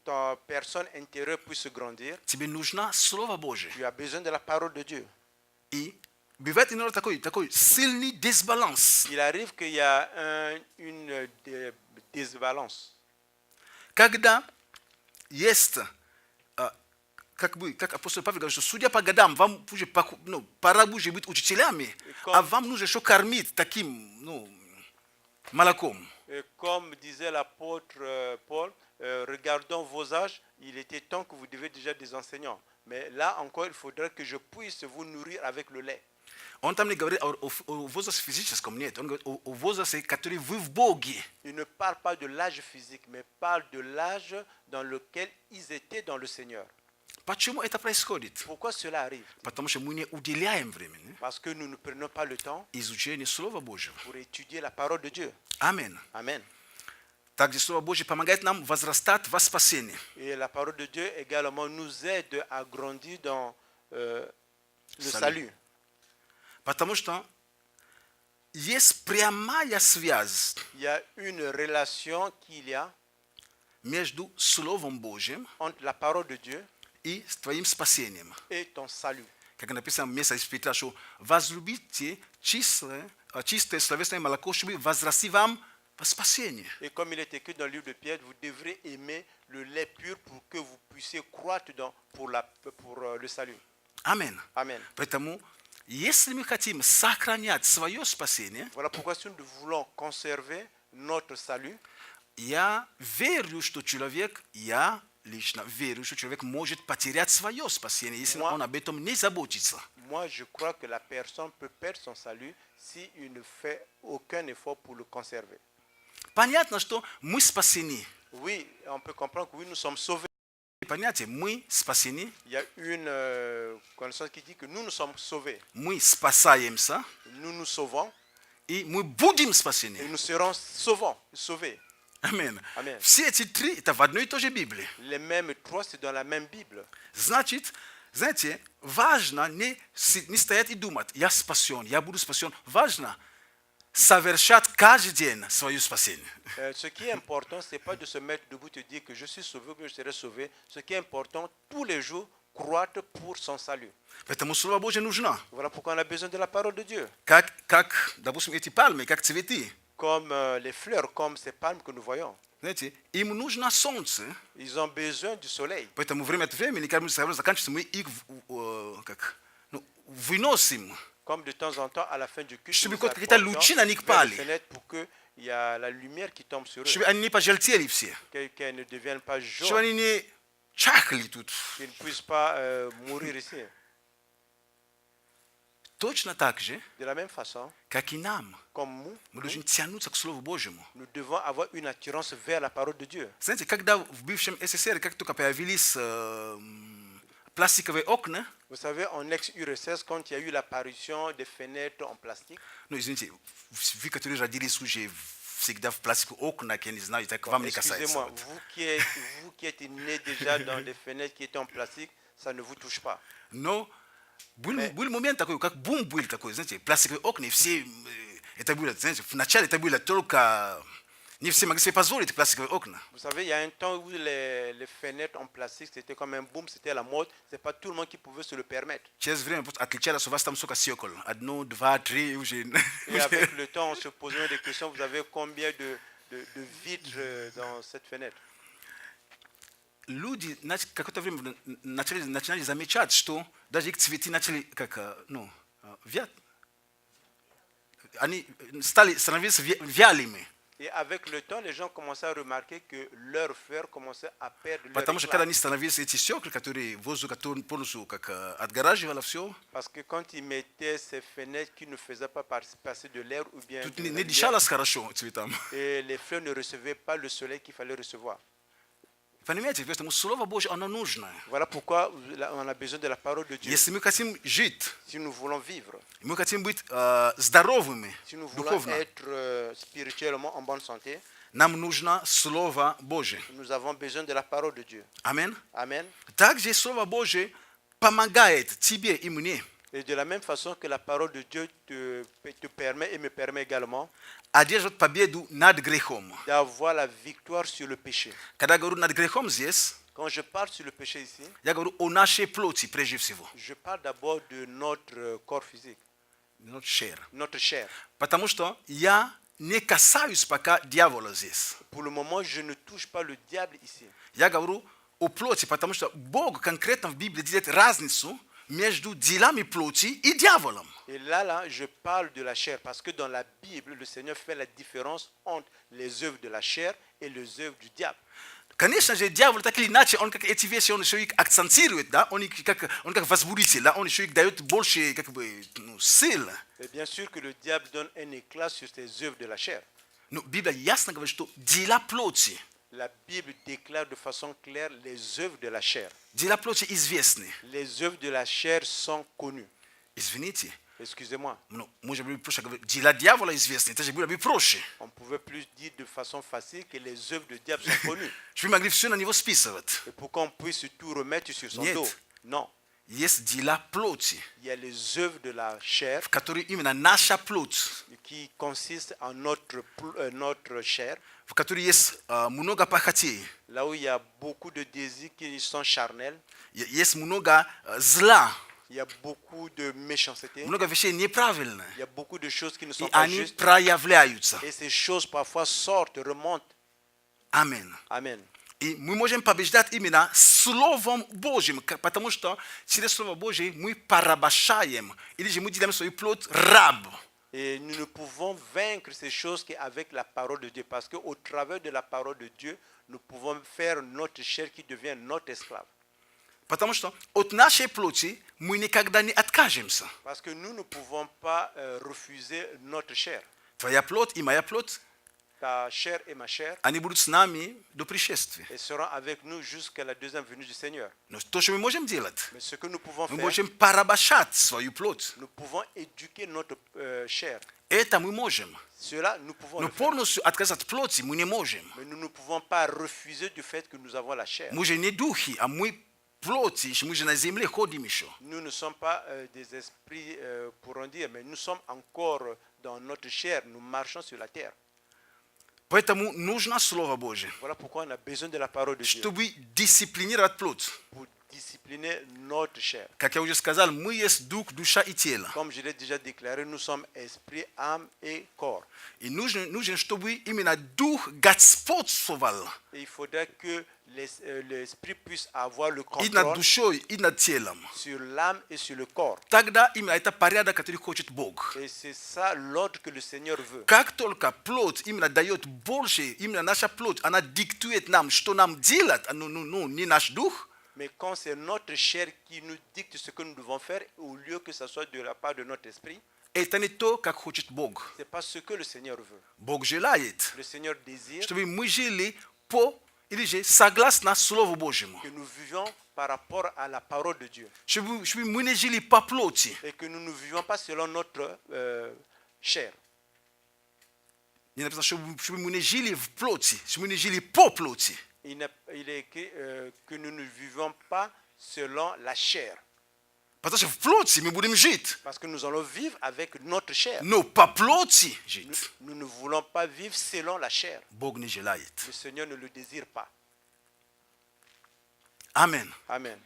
ta personne intérieure puisse grandir, тебе нужно Слово Божье. tu as besoin de la parole de Dieu. И бывает иногда такой сильный дисбаланс. Il arrive qu'il y a une désbalance. Когда есть, как апостол Павел говорит, что судя по годам, вам уже пора уже быть учителями, а вам нужно еще кормить таким молоком. Et comme disait l'apôtre Paul, regardons vos âges, il était temps que vous deviez déjà des enseignants. Mais là encore, il faudrait que je puisse vous nourrir avec le lait. On t'a dit au vozas fizyczne skomuniet, au vozas katuri viv bogi. Il ne parle pas de l'âge physique, mais parle de l'âge dans lequel ils étaient dans le Seigneur. Почему это происходит? Pourquoi cela arrive? Потому что мы не уделяем времени Parce que nous ne prenons pas le temps изучению Слова Божьего. pour étudier la parole de Dieu. Аминь. Amen. Также Слово Божье помогает нам возрастать во спасении. Et la parole de Dieu également nous aide à grandir dans le Salut. salut. Потому что есть прямая связь Il y a une relation qu'il y a между Словом Божьим entre la parole de Dieu и с твоим спасением. et ton salut. Как написано в месте из Петра, что возлюбите чистое словесное молоко, чтобы возрасти вам во спасение. Et comme il est écrit dans le livre de Pierre, vous devrez aimer le lait pur pour que vous puissiez croître pour le salut. Аминь. Amen. Поэтому, если мы хотим сохранять свое спасение, Voilà pourquoi si nous voulons conserver notre salut, я верю, что человек, я лично верю, что человек может потерять свое спасение, если Moi- он об этом не заботится. moi je crois que la personne peut perdre son salut s'il ne fait aucun effort pour le conserver. Понятно, что мы спасены. Oui, on peut comprendre que oui, nous sommes sauvés. Понятие, мы спасены, Il y a une connaissance qui dit que nous sommes sauvés. мы спасаемся, Nous nous sauvons и мы будем et спасены. nous serons sauvés. Аминь. Аминь. Все эти три, это в одной и той же Библии. Les mêmes trois, c'est dans la même Bible. Значит, знаете, важно не стоять и думать, я спасен, я буду спасен. Важно совершать каждый день свое спасение. Ce qui est important, ce n'est pas de se mettre debout et dire que je suis sauvé ou que je serai sauvé. Ce qui est important, tous les jours, croître pour son salut. Поэтому Слово Божье нужно. Voilà pourquoi on a besoin de la parole de Dieu. Как, допустим, эти пальмы, как цветы. Comme les fleurs, comme ces palmes que nous voyons. Знаете, им нужно солнце. Ils ont besoin du soleil. Поэтому время от времени, когда мы заканчивается, мы их выносим. Comme de temps en temps, à la fin du culte, Чтобы nous какие-то apportons лучи на них vers пали. les fenêtres pour qu'il y a la lumière qui tombe sur eux. Чтобы они не пожелтели все. Qu'elles ne deviennent pas Чтобы jaunes. они не чахли тут. Qu'ils ne puissent pas mourir ici. Точно так же, De la même façon, как и нам. comme nous, Мы должны тянуться к Слову Божьему. nous devons avoir une attirance vers la parole de Dieu. Знаете, когда в бывшем СССР, как только появились пластиковые окна, Vous savez, en ex-URSS, quand il y a eu l'apparition des fenêtres en plastique, ну, извините, вы, которые родились уже всегда в пластиковых окнах, я не знаю, это к вам не касается. excusez-moi, Вот. vous qui êtes nés déjà dans des fenêtres qui étaient en plastique, ça ne vous touche pas. Но был момент такой, как бум был такой, знаете, пластиковые окна, и все, это было, знаете, вначале это было только, не все могли себе позволить пластиковые окна. Vous savez, il y a un temps où les fenêtres en plastique, c'était comme un boom, c'était la mode. Ce n'est pas tout le monde qui pouvait se le permettre. Через время отличалось, у вас там сколько стекол, 1, 2, 3, уже. Et avec le temps, on se posait des questions. Vous avez combien de vitres dans cette fenêtre? Люди какое-то время начинали замечать, что даже их цветы начали вять. Они становились вялыми. Et avec le temps, les gens commençaient à remarquer que leurs fleurs commençaient à perdre leur Потому что éclat. когда они становились эти стекла, которые воздух, который полностью как отгораживало все, Parce que quand ils mettaient ces fenêtres qui ne faisaient pas passer de l'air ou bien тут de la не lumière, дышалось хорошо цветам. et les fleurs ne recevaient pas le soleil qu'il fallait recevoir. Понимаете, поэтому Слово Божье, оно нужно. Voilà pourquoi on a besoin de la parole de Dieu. Если мы хотим жить, Si nous voulons vivre, мы хотим быть здоровыми, si nous voulons духовно, être spirituellement en bonne santé, нам нужно Слово Божье. nous avons besoin de la parole de Dieu. Аминь. Amen. Также Слово Божье помогает тебе и мне Et de la même façon que la parole de Dieu te permet et me permet également одерживать победу над грехом. d'avoir la victoire sur le péché. Когда я говорю над грехом здесь, Quand je parle sur le péché ici, я говорю о нашей плоти прежде всего. je parle d'abord de notre corps physique, Not share. notre chair. Потому что я не касаюсь пока дьявола здесь. Pour le moment, je ne touche pas le diable ici. Я говорю о плоти, потому что Бог конкретно в Библии делает разницу между делами плоти и дьяволом. Et là, je parle de la chair parce que dans la Bible, le Seigneur fait la différence entre les œuvres de la chair et les œuvres du diable. Конечно же, дьявол так или иначе, он как эти вещи, он еще их акцентирует, да, он как возводитель, да, он еще их дает больше, как бы, сил. Et bien sûr que le diable donne un éclat sur ces œuvres de la chair. Но Библия ясно говорит, что дела плоти, La Bible déclare de façon claire les œuvres de la chair. дела плоти известны. Les œuvres de la chair sont connues. Извините, Excusez-moi, но может быть проще говорить, дела дьявола известны, это же было бы проще. on pouvait plus dire de façon facile que les œuvres du diable sont connues. Чтобы мы могли все на него списывать. Et pour qu'on puisse tout remettre sur son Нет. dos. Non, Есть дела плоти, il y a les œuvres de la chair в которые именно наша плоть, qui consistent en notre chair, в которой есть много похотей, là où il y a beaucoup de désirs qui sont charnels, есть много зла, il y a beaucoup de méchanceté, много вещей неправильных, il y a beaucoup de choses qui ne sont и pas они justes, проявляются. et ces choses parfois sortent, remontent. Аминь. Amen. И мы можем побеждать именно Словом Божьим, потому что через Слово Божье мы порабощаем, или же мы делаем свою плоть раб. Et nous ne pouvons vaincre ces choses qu'avec la parole de Dieu, parce qu'au travers de la parole de Dieu, nous pouvons faire notre chair qui devient notre esclave. Потому что от нашей плоти мы никогда не откажемся. Parce que nous ne pouvons pas refuser notre chair. Твоя плоть и моя плоть, Ta chair et ma chair, они будут с нами до пришествия. elles seront avec nous jusqu'à la deuxième venue du Seigneur. Но то, что мы можем делать, Mais ce que nous pouvons мы faire, можем порабощать свою плоть. nous pouvons éduquer notre chair. Это мы можем. Cela, nous pouvons Но le faire. полностью отказаться от плоти мы не можем. Mais nous ne pouvons pas refuser du fait que nous avons la chair. Мы же не духи, а мы плоти, мы же на земле ходим еще. Nous ne sommes pas des esprits, pourrons dire, mais nous sommes encore dans notre chair. Nous marchons sur la terre. Поэтому нужно Слово Божье, Voilà pourquoi on a besoin de la parole de Dieu чтобы дисциплинировать плоть. pour discipliner notre chair. Как я уже сказал, мы есть дух, душа и тело. Comme je l'ai déjà déclaré, nous sommes esprit, âme et corps. И нужно, чтобы именно дух господствовал Et il faudrait que l'esprit puisse avoir le и над contrôle душой, и над телом. sur l'âme et sur le corps. Тогда именно это порядок, который хочет Бог. Et c'est ça l'ordre que le Seigneur veut. Как только плоть именно дает больше, именно наша плоть, она диктует нам, что нам делать, не наш дух, Mais quand c'est notre chair qui nous dicte ce que nous devons faire, au lieu que ce soit de la part de notre esprit, это не то, как хочет Бог. ce n'est pas ce que le Seigneur veut. Бог желает, Le Seigneur désire чтобы мы жили по, или же согласно Слову Божьему. que nous vivions par rapport à la parole de Dieu. Чтобы мы не жили по плоти. Et que nous ne vivions pas selon notre chair. Не написано, чтобы мы не жили в плоти, чтобы мы не жили по плоти. Il est écrit que nous ne vivions pas selon la chair. Потому что в плоти мы будем жить, Parce que nous allons vivre avec notre chair. но по плоти Nous, жить nous ne voulons pas vivre selon la chair. Бог не желает. Le Seigneur ne le désire pas. Аминь. Amen.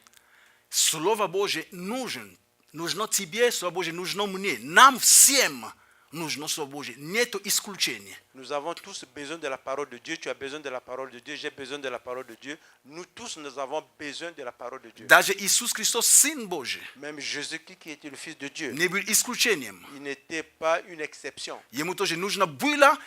Слово Божье нужно тебе, Слово Божье нужно мне, нам всем нужно Слово Божье, нету исключения. Nous avons tous besoin de la parole de Dieu. Tu as besoin de la parole de Dieu. J'ai besoin de la parole de Dieu. Nous tous, nous avons besoin de la parole de Dieu. Даже Иисус Христос, Сын Божий, Même Jésus-Christ qui était le Fils de Dieu, не был исключением. il n'était pas une exception. Ему тоже нужно было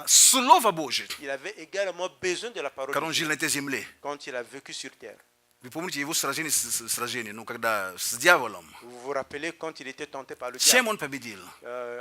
Слово Божье, Il avait également besoin de la parole когда de он жил Dieu на этой земле. quand il a vécu sur terre. Вы помните его сражение, когда с дьяволом? Vous vous rappelez quand il était tenté par le Чем diable, он победил?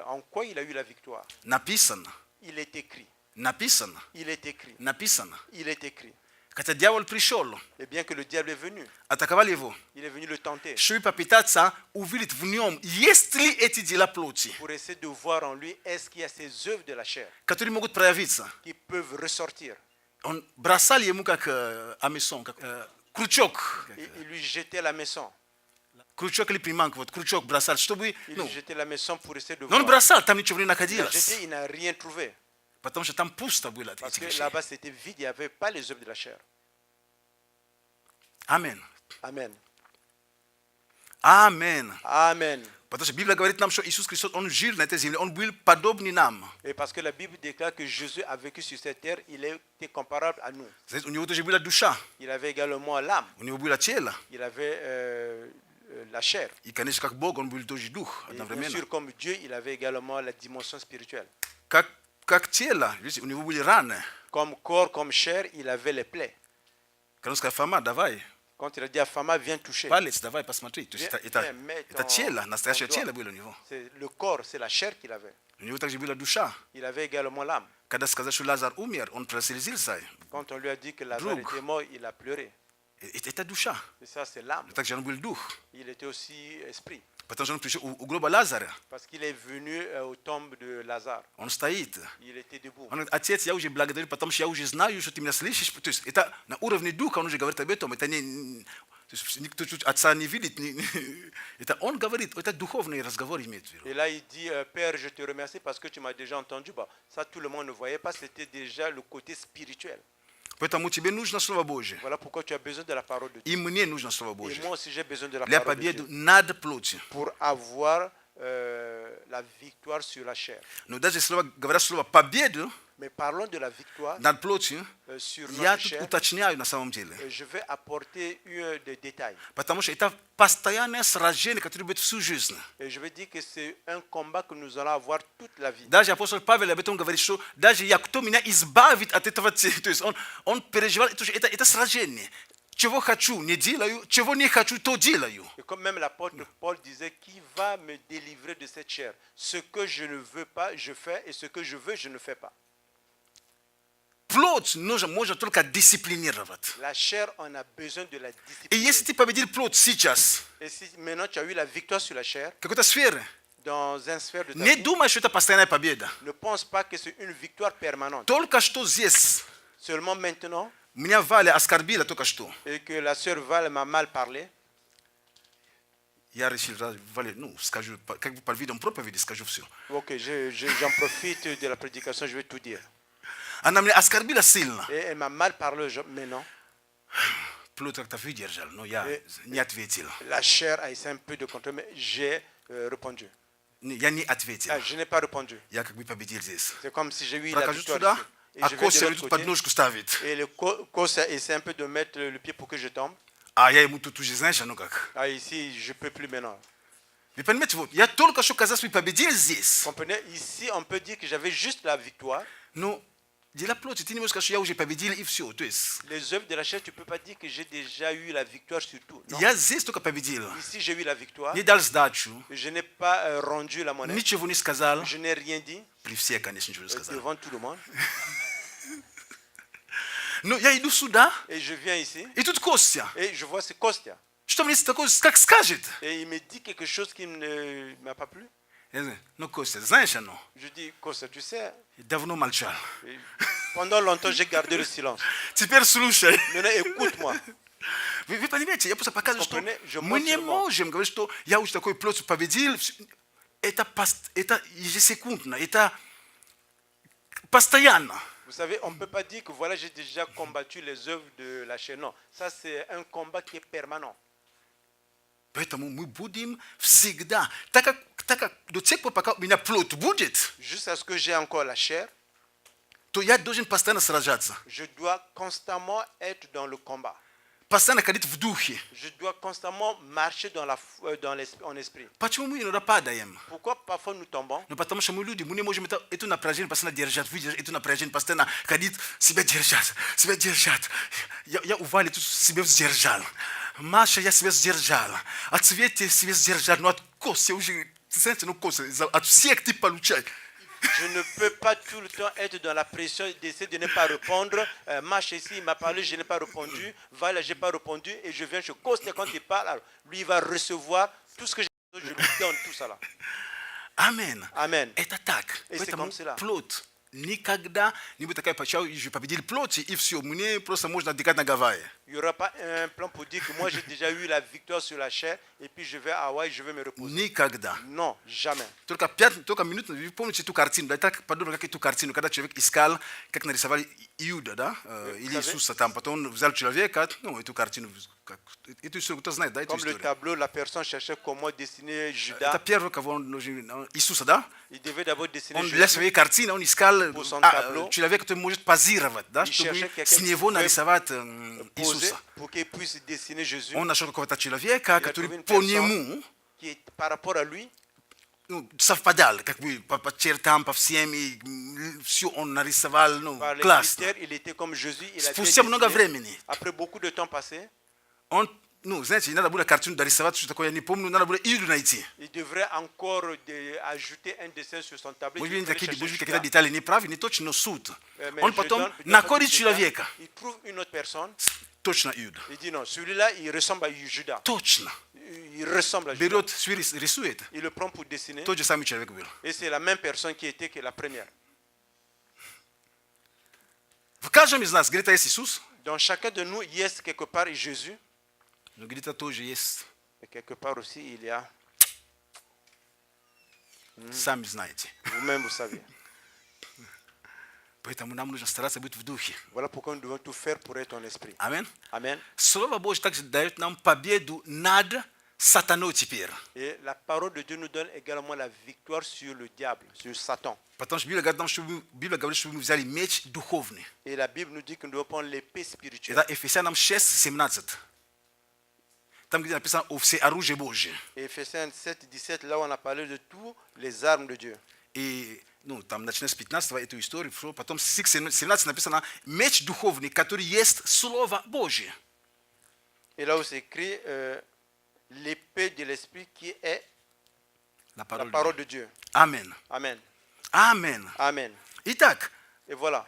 en quoi il a eu la victoire? Написано, Il est écrit. написано, Il est écrit. написано. Il est écrit. Когда дьявол пришел, Et bien que le diable est venu, атаковали его, il est venu le tenter чтобы попытаться увидеть в нем, есть ли эти дела плоти, pour essayer de voir en lui est-ce qu'il y a ces œuvres de la chair которые могут проявиться. qui peuvent ressortir. Он бросал ему как амесон, как крючок. Il lui jetait la maison. Крючок или приманка, вот крючок бросал, чтобы... Il lui jetait la maison pour essayer de Но он voir. бросал, там ничего не Il a находилось. jeté, il n'a rien trouvé. Потому что там пусто было от Parce этих que вещей. là-bas, c'était vide, il n'y avait pas les œuvres de la chair. Аминь. Amen. Аминь. Amen. Потому что Библия говорит нам, что Иисус Христос, Он жил на этой земле, Он был подобный нам. Et parce que la Bible déclare que Jésus a vécu sur cette terre, il était comparable à nous. Значит, у него тоже была душа, Il avait également l'âme, у него было тело. il avait la chair. И, конечно, как Бог, Он был тоже дух Et bien одновременно. sûr, comme Dieu, il avait également la dimension spirituelle. Как тело, видите, у него были раны. Comme corps, comme chair, il avait les plaies. Kanoska fama davai. Quand il a dit à Fama, viens toucher. Pale davai pasmatri. Viens, mets Ita ton- chiela, na stasha ton chiela doigt. bilo niveau. C'est le corps, c'est la chair qu'il avait. Niveau tak jibila dusha. Il avait également l'âme. Kada skaza shu Lazar umier on trasilzil sai. Quand on lui a dit que Lazare Droog. était mort, il a pleuré. Ita dusha. Et ça, c'est l'âme. Tak jan bil duh. Il était aussi esprit. Patan jan tushi u global Lazar. Parce qu'il est venu aux tombes de Lazare. On stait. Il était debout. On atiet ya uji blagadari patam shi ya uji znaju što ti naslišiš putus. Ita na urovni duha on uji gavrta betom. Ita ni никто чуть отца не видит, это он говорит, это духовный разговор имеет в виду. Et là, il dit, Père, je te remercie parce que tu m'as déjà entendu. Bah, ça, tout le monde ne voyait pas, c'était déjà le côté spirituel. Поэтому тебе нужно Слово Божье. Voilà pourquoi tu as besoin de la parole de Dieu. И мне нужно Слово Et Божье. moi aussi, j'ai besoin de la Для parole de победы Dieu над плотью. pour avoir la victoire sur la chair. Но даже говоря слово победу Mais parlons de la victoire над плотью, sur я notre тут chair. уточняю на самом деле. Je vais apporter des détails. Потому что это постоянное сражение, которое будет всю жизнь. Et je vais dire que c'est un combat que nous allons avoir toute la vie. Даже апостол Павел об этом говорит, что даже кто меня избавит от этого, то есть он переживал, это сражение. Чего хочу, не делаю, чего не хочу, то делаю. Et comme même l'apôtre Paul disait, qui va me délivrer de cette chair? Ce que je ne veux pas, je fais, et ce que je veux, je ne fais pas. Плоть можно только дисциплинировать. La chair, on a besoin de la И discipline. если ты победил плоть сейчас, Et si maintenant tu as eu la victoire sur la chair, в какой-то сфере, dans un sphère de ta не vie, думай, что это постоянная победа. ne pense pas que c'est une victoire permanente. Только что здесь Seulement maintenant, меня Валя оскорбила только что. et que la sœur Val m'a mal parlé, Я решил, Валя, скажу, как бы по видам проповеди скажу все. ok, j'en profite de la prédication, je vais tout dire. Она меня оскорбила сильно. Et elle m'a mal parlé maintenant. Плоть как-то выдержал, но я не ответил. La chair a essayé un peu de contrôler, mais j'ai répondu. Я не ответил. Je n'ai pas répondu. Я как бы победил здесь. C'est comme si j'ai eu la Прохожу victoire сюда, ici. Et а je vais Костя de тут l'autre côté. подножку ставит. Et le Kosa essaie un peu de mettre le pied pour que je tombe. А я ему тут уже, знаешь, ну как. Ah, ici, je ne peux plus maintenant. Вы понимаете, вот, я только что казалось, победил здесь. Comprenez? Ici, on peut dire que j'avais juste la victoire. Но дела плоти, ты не можешь сказать, что я уже победил и все. То есть, Les œuvres de la chair, tu ne peux pas dire que j'ai déjà eu la victoire sur tout. Non. я здесь только победил. Ici, j'ai eu la victoire. Не дал сдачу, Je n'ai pas rendu la monnaie. ничего не сказал. Je n'ai rien dit При всех, конечно, ничего не сказал. devant tout le monde. Но я иду сюда, Et je viens ici. и тут Костя. Et je vois c'est Kostya. Что мне такое, как скажет? Et il me dit quelque chose qui ne m'a pas plu. Я говорю, ну, Костя, знаешь оно, Je dis, Kostya, tu sais, давно молчал. pendant longtemps, j'ai gardé le silence. Теперь слушай. Maintenant, écoute-moi. Вы понимаете, я просто показываю, что Comprenez? Je мы montre не seulement. можем говорить, что я уже такой плоть победил. Это ежесекундно, это постоянно. Vous savez, on ne peut pas dire que voilà, j'ai déjà combattu les œuvres de la chair. Non, ça c'est un combat qui est permanent. Поэтому мы будем всегда, так как до тех пор, пока у меня плоть будет, Jusqu'à ce que j'ai encore la chair, то я должен постоянно сражаться. je dois constamment être dans le combat. Постоянно ходить в духе. Je dois constamment marcher en esprit. Почему мы иногда падаем? Pourquoi parfois nous tombons? Ну, потому что мы люди, мы не можем это напряжение постоянно держать, выдержать, это напряжение постоянно ходить, себя держать. Я у Вали тут себя сдержал. Маша, я себя сдержал. От Свети себя сдержал. Но от Кости уже, знаете, ну Костя, от всех ты получай. Je ne peux pas tout le temps être dans la pression d'essayer de ne pas répondre. Marche ici, il m'a parlé, je n'ai pas répondu. Va là, je n'ai pas répondu. Et je viens chez Costa quand il parle. Alors, lui, il va recevoir tout ce que j'ai besoin. Je lui donne tout ça là. Amen. Amen. Это так. И c'est Поэтому comme cela. плоть никогда не будет такая почему же победили плоти, и все. Мне просто можно отдыхать на Гавайи. Il n'y aura pas un plan pour dire que moi j'ai déjà eu la victoire sur la chair et puis je vais à Hawaï, je vais me reposer. Никогда. Non, jamais. Только минуту, вы помните эту картину, да, так подобно как эту картину, когда человек искал, как нарисовали Иуда, да, или Иисуса там, потом он взял человека, ну, эту картину, эту историю, кто знает, да, эту Comme le историю. tableau, la personne cherchait comment dessiner Это Judas. первый, кого он нужен, Иисуса, да? Il devait d'abord dessiner Он для Jésus. своей картины, он искал Pour son tableau. человека, который может позировать, да, Il чтобы cherchait quelqu'un с qui него pouvait нарисовать poser Иисуса. pour qu'il puisse dessiner Jésus. Он нашел какого-то человека, a который trouvé une по personne. нему Qui est par rapport à lui, ну, совпадал, как бы по чертам, по всем, и sio on narisava no Par les class. critères, il était comme Jésus. Il a Spusia mnoga été vremeni. après beaucoup de temps passé, On no znati nada bula cartoon darisava tutakoya ni pomnu nada bula idu na iti. il devrait encore ajouter un dessin sur son tableau. Mujbi Il ferait ndakidi chercher bujbi Judas. kakita detali ni pravi ni tochi no suit. Mais On je potom donne- je na donne kodi des chula détails. vieka. Il trouve une autre personne. Tochi na iud. Il dit non, celui-là, il ressemble à Judas. Tochi na. Il ressemble à Judas. Berot swiri risueta. Il le prend pour dessiner. Tochi sami chela veka bilo. Et c'est la même personne qui était que la première. В каждом из нас где-то есть Иисус, Dans chacun de nous, il y a quelque part Jésus, но где-то тоже есть, et quelque part aussi, il y a, сами знаете. vous-même, vous savez. Поэтому нам нужно стараться быть в духе. Voilà pourquoi nous devons tout faire pour être en esprit. Амин. Amen. Слово Божье также дает нам победу над сатаной теперь. Et la parole de Dieu nous donne également la victoire sur le diable, sur Satan. Потому что Библия говорит, что мы взяли меч духовный. Et la Bible nous dit que nous devons prendre l'épée spirituelle. Это Ефесянам 6:17. Там, где написано о все оружие Божье. Et Ephésiens 7, 17, là où on a parlé de tous les armes de Dieu. И ну, там начиная с 15 эту историю, потом с 17 написано меч духовный, который есть Слово Божье. Et là où c'est écrit l'épée de l'esprit qui est La la parole de Dieu. Амен. Amen. Амен. Amen. Итак, Et voilà.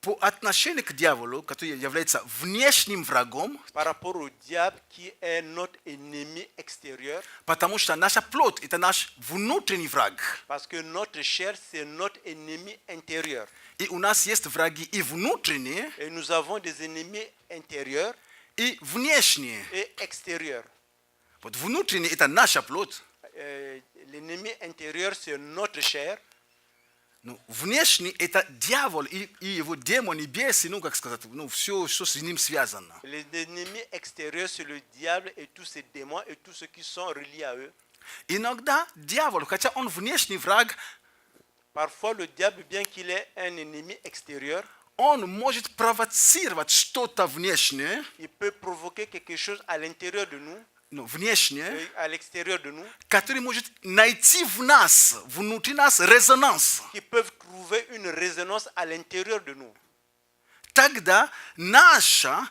по отношению к дьяволу, который является внешним врагом, Par rapport au diable qui est notre ennemi extérieur, потому что наша плоть – это наш внутренний враг. parce que notre chair, c'est notre ennemi intérieur. И у нас есть враги и внутренние, Et nous avons des ennemis intérieurs и внешние. et extérieurs. Вот внутренний – это наша плоть, L'ennemi intérieur, c'est notre chair. но внешний – это дьявол и его демоны, бесы, ну, как сказать, ну, все, что с ним связано. L'ennemi extérieur, c'est le diable et tous ses démons et tous ceux qui sont reliés à eux. Иногда дьявол, хотя он внешний враг, Parfois, le diable, bien qu'il ait un ennemi extérieur, он может провоцировать что-то внешнее, il peut provoquer quelque chose à l'intérieur de nous, ну, внешнее, et à l'extérieur de nous, который может найти в нас, внутри нас резонанс. qui peuvent trouver une résonance à l'intérieur de nous. Тогда наша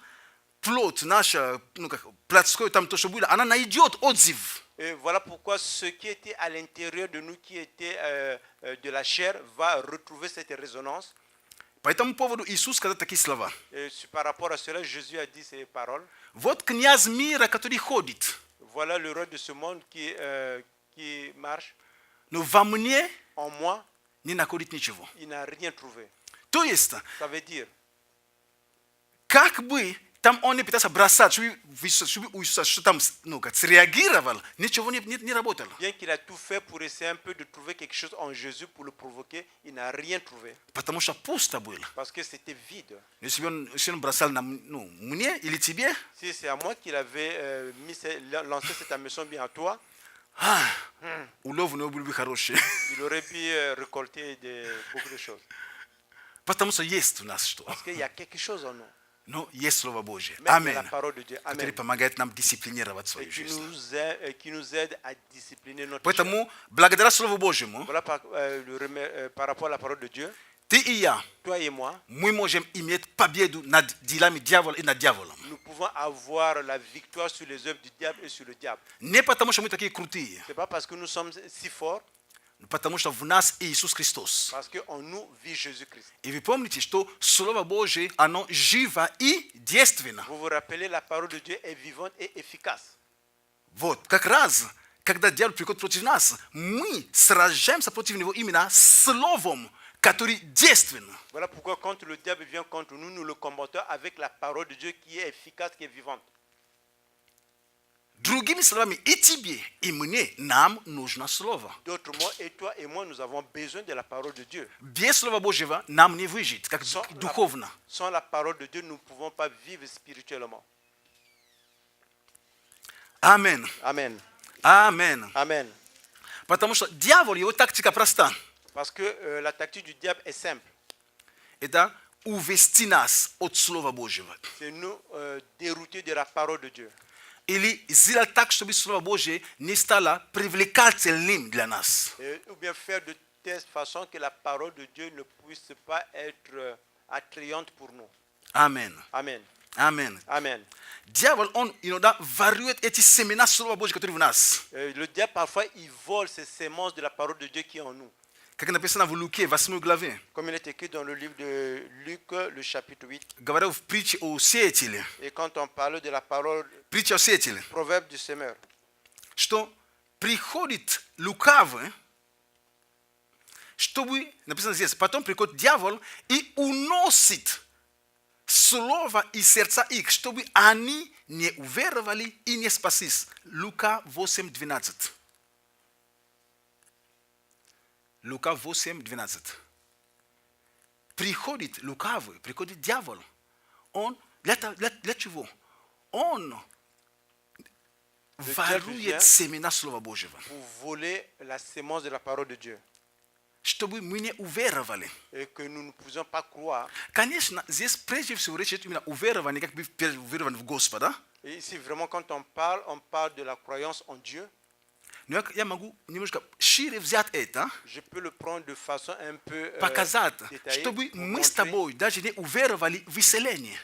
плоть, наша, ну, как, плотское там то, что было, она найдет отзыв. Et voilà pourquoi ce qui était à l'intérieur de nous, qui était de la chair, va retrouver cette résonance. По этому поводу Иисус сказал такие слова. Et par rapport à cela, Jésus a dit ces paroles. Вот князь мира, который ходит, Voilà le roi de ce monde qui marche. но во мне En moi, не находит ничего. il n'a rien trouvé. То есть, Ça veut dire, как бы там он не пытался бросать, чтобы Иисус что там, ну, как среагировал, ничего не работало. bien qu'il a tout fait pour essayer un peu de trouver quelque chose en Jésus pour le provoquer, il n'a rien trouvé. Потому что пусто было. Parce que c'était vide. Если он бросал на, ну, мне или тебе, Si c'est à moi qu'il avait lancé cette ambition bien à toi, улов не был бы хороший. il aurait pu récolter beaucoup de choses. Потому что есть у нас что. Parce qu'il y a quelque chose en nous. Но есть Слово Божье. Même dans Аминь. la parole de Dieu. Который Amen. помогает нам дисциплинировать Et свою qui жизнь. nous aide à discipliner notre chair. Поэтому, благодаря Слову Божьему, Voilà par rapport à la parole de Dieu, ты и я, toi et moi, мы можем иметь победу над делами дьявола и над дьяволом. nous pouvons avoir la victoire sur les œuvres du diable et sur le diable. Не потому, что мы такие крутые, Ce n'est pas parce que nous sommes si forts, но потому что в нас Иисус Христос. parce qu'en nous vit Jésus-Christ. И вы помните, что Слово Божье, оно живо и действенно. Vous vous rappelez, la parole de Dieu est vivante et efficace. Вот, как раз, когда дьявол приходит против нас, мы сражаемся против него именно Словом, который действенно. Voilà pourquoi quand le diable vient contre nous, nous le combattons avec la parole de Dieu qui est efficace, qui est vivante. Другими словами, и тебе, и мне, нам нужно Слово. D'autres mots, et toi et moi, nous avons besoin de la parole de Dieu. Без Слова Божьего нам не выжить, как духовно. Sans la parole de Dieu, nous ne pouvons pas vivre spirituellement. Аминь. Amen. Аминь. Amen. Потому что дьявол, его тактика проста. Parce que la tactique du diable est simple. Это увести нас от Слова Божьего. C'est nous dérouter de la parole de Dieu. Или сделать так, чтобы Слово Божье не стало привлекательным для нас. Ou bien faire de telle façon que la parole de Dieu ne puisse pas être attrayante pour nous. Amen. Amen. Amen. Amen. Diavol on inoda variet eti semena slova Bože katuri v nas. Le diable, parfois, il vole ces semences de la parole de Dieu qui est en nous. Kako napisana v Luke 8 glave. Comme il est écrit dans le livre de Luc, le chapitre 8. Говоря в притче о сеятеле. Et quand on parle de la parole, Притча о сеятеле. proverbe du semeur, Что приходит лукавый, чтобы, написано здесь, потом приходит дьявол и уносит слово из сердца их, чтобы они не уверовали и не спаслись. Лука 8:12. Лука 8:12. Приходит лукавый, приходит дьявол. Он, для чего? Он ворует семена Слова Божьего. pour voler la sémence de la parole de Dieu. Чтобы мы не уверовали. Et que nous ne pouvions pas croire. Конечно, здесь прежде всего речь идет именно о уверовании, как бы уверован в Господа. Et ici, vraiment, quand on parle de la croyance en Dieu. Но я могу немножко шире взять это, Je peux le prendre de façon un peu показать, détaillée, чтобы pour мы с montrer, тобой даже не уверовали в исцеление.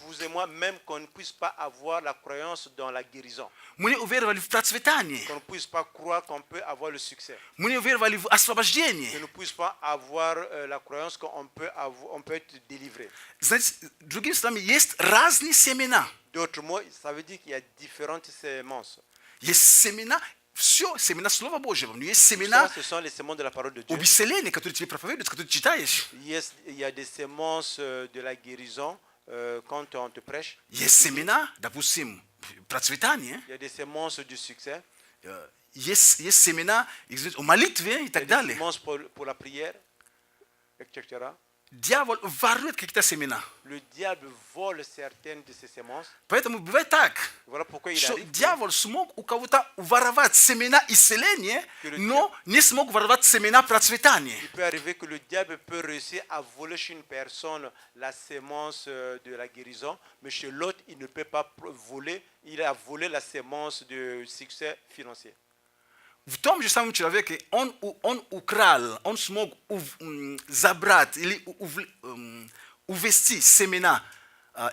vous et moi, même qu'on ne puisse pas avoir la croyance dans la guérison. Мы не уверовали в процветание. Qu'on ne puisse pas croire qu'on peut avoir le succès. Мы не уверовали в освобождение. Qu'on ne puisse pas avoir la croyance qu'on peut, on peut être délivré. Знаете, другими словами, есть разные семена. D'autres mots, ça veut dire qu'il y a différentes semences. Есть семена, все, семена Слова Божьего. Но есть семена Ce sont les semences de la parole de Dieu. об исцелении, которые тебе проповедуют, которые ты читаешь. Il y a des semences de la guérison quand on te prêche. Есть семена, допустим, процветания. Il y a des semences du succès. Есть семена, о молитве и так Il y a des далее. semences pour la prière, etc. Дьявол ворует какие-то семена. Le diable vole certaines de ces semences. Поэтому бывает так, Voilà pourquoi il что arrive. дьявол смог у кого-то воровать семена исцеления, но не смог воровать семена процветания. Il peut arriver que le diable peut réussir à voler chez une personne la sémence de la guérison, mais chez l'autre, il ne peut pas voler. Il a volé la sémence de succès financier. В том же самом человеке он украл, он смог забрать или увести семена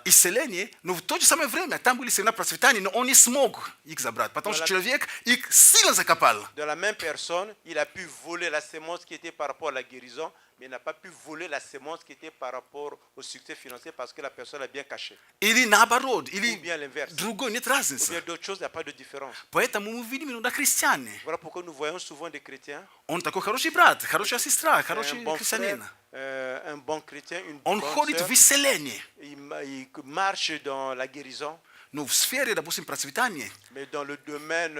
исцеления, но в то же самое время там были семена процветания, но он не смог их забрать, потому что человек их сильно закопал. De la même personne, il a pu voler la sémence qui était par rapport à la guérison, mais il n'a pas pu voler la sémence qui était par rapport au succès financier parce que la personne a bien caché. Или наоборот, Ou или bien l'inverse. другой, нет Ou разницы. bien d'autres choses, il n'y a pas de différence. Поэтому мы видим иногда христиане. Voilà pourquoi nous voyons souvent des chrétiens, Он такой хороший брат, хорошая сестра, un хороший bon христианин. frère, un bon chrétien, une Он bonne ходит sœur. в исцеление. Il marche dans la guérison, Но в сфере, допустим, процветания mais dans le domaine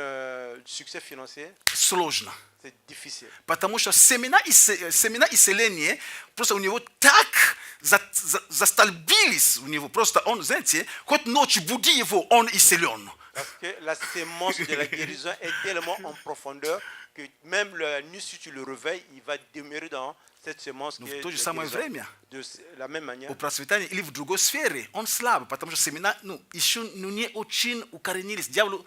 du succès financier, сложно. c'est difficile. Потому что семена исцеления просто у него так застолбились у него. Просто он, знаете, хоть ночью буди его, он исцелен. Parce que la sémence de la guérison est tellement en profondeur que même la nuit, si tu le réveilles, il va demeurer dans cette sémence qui Но est в то de же la самое guérison. время De la même manière. у процветания или в другой сфере он слаб, потому что семена еще не очень укоренились. Дьяволу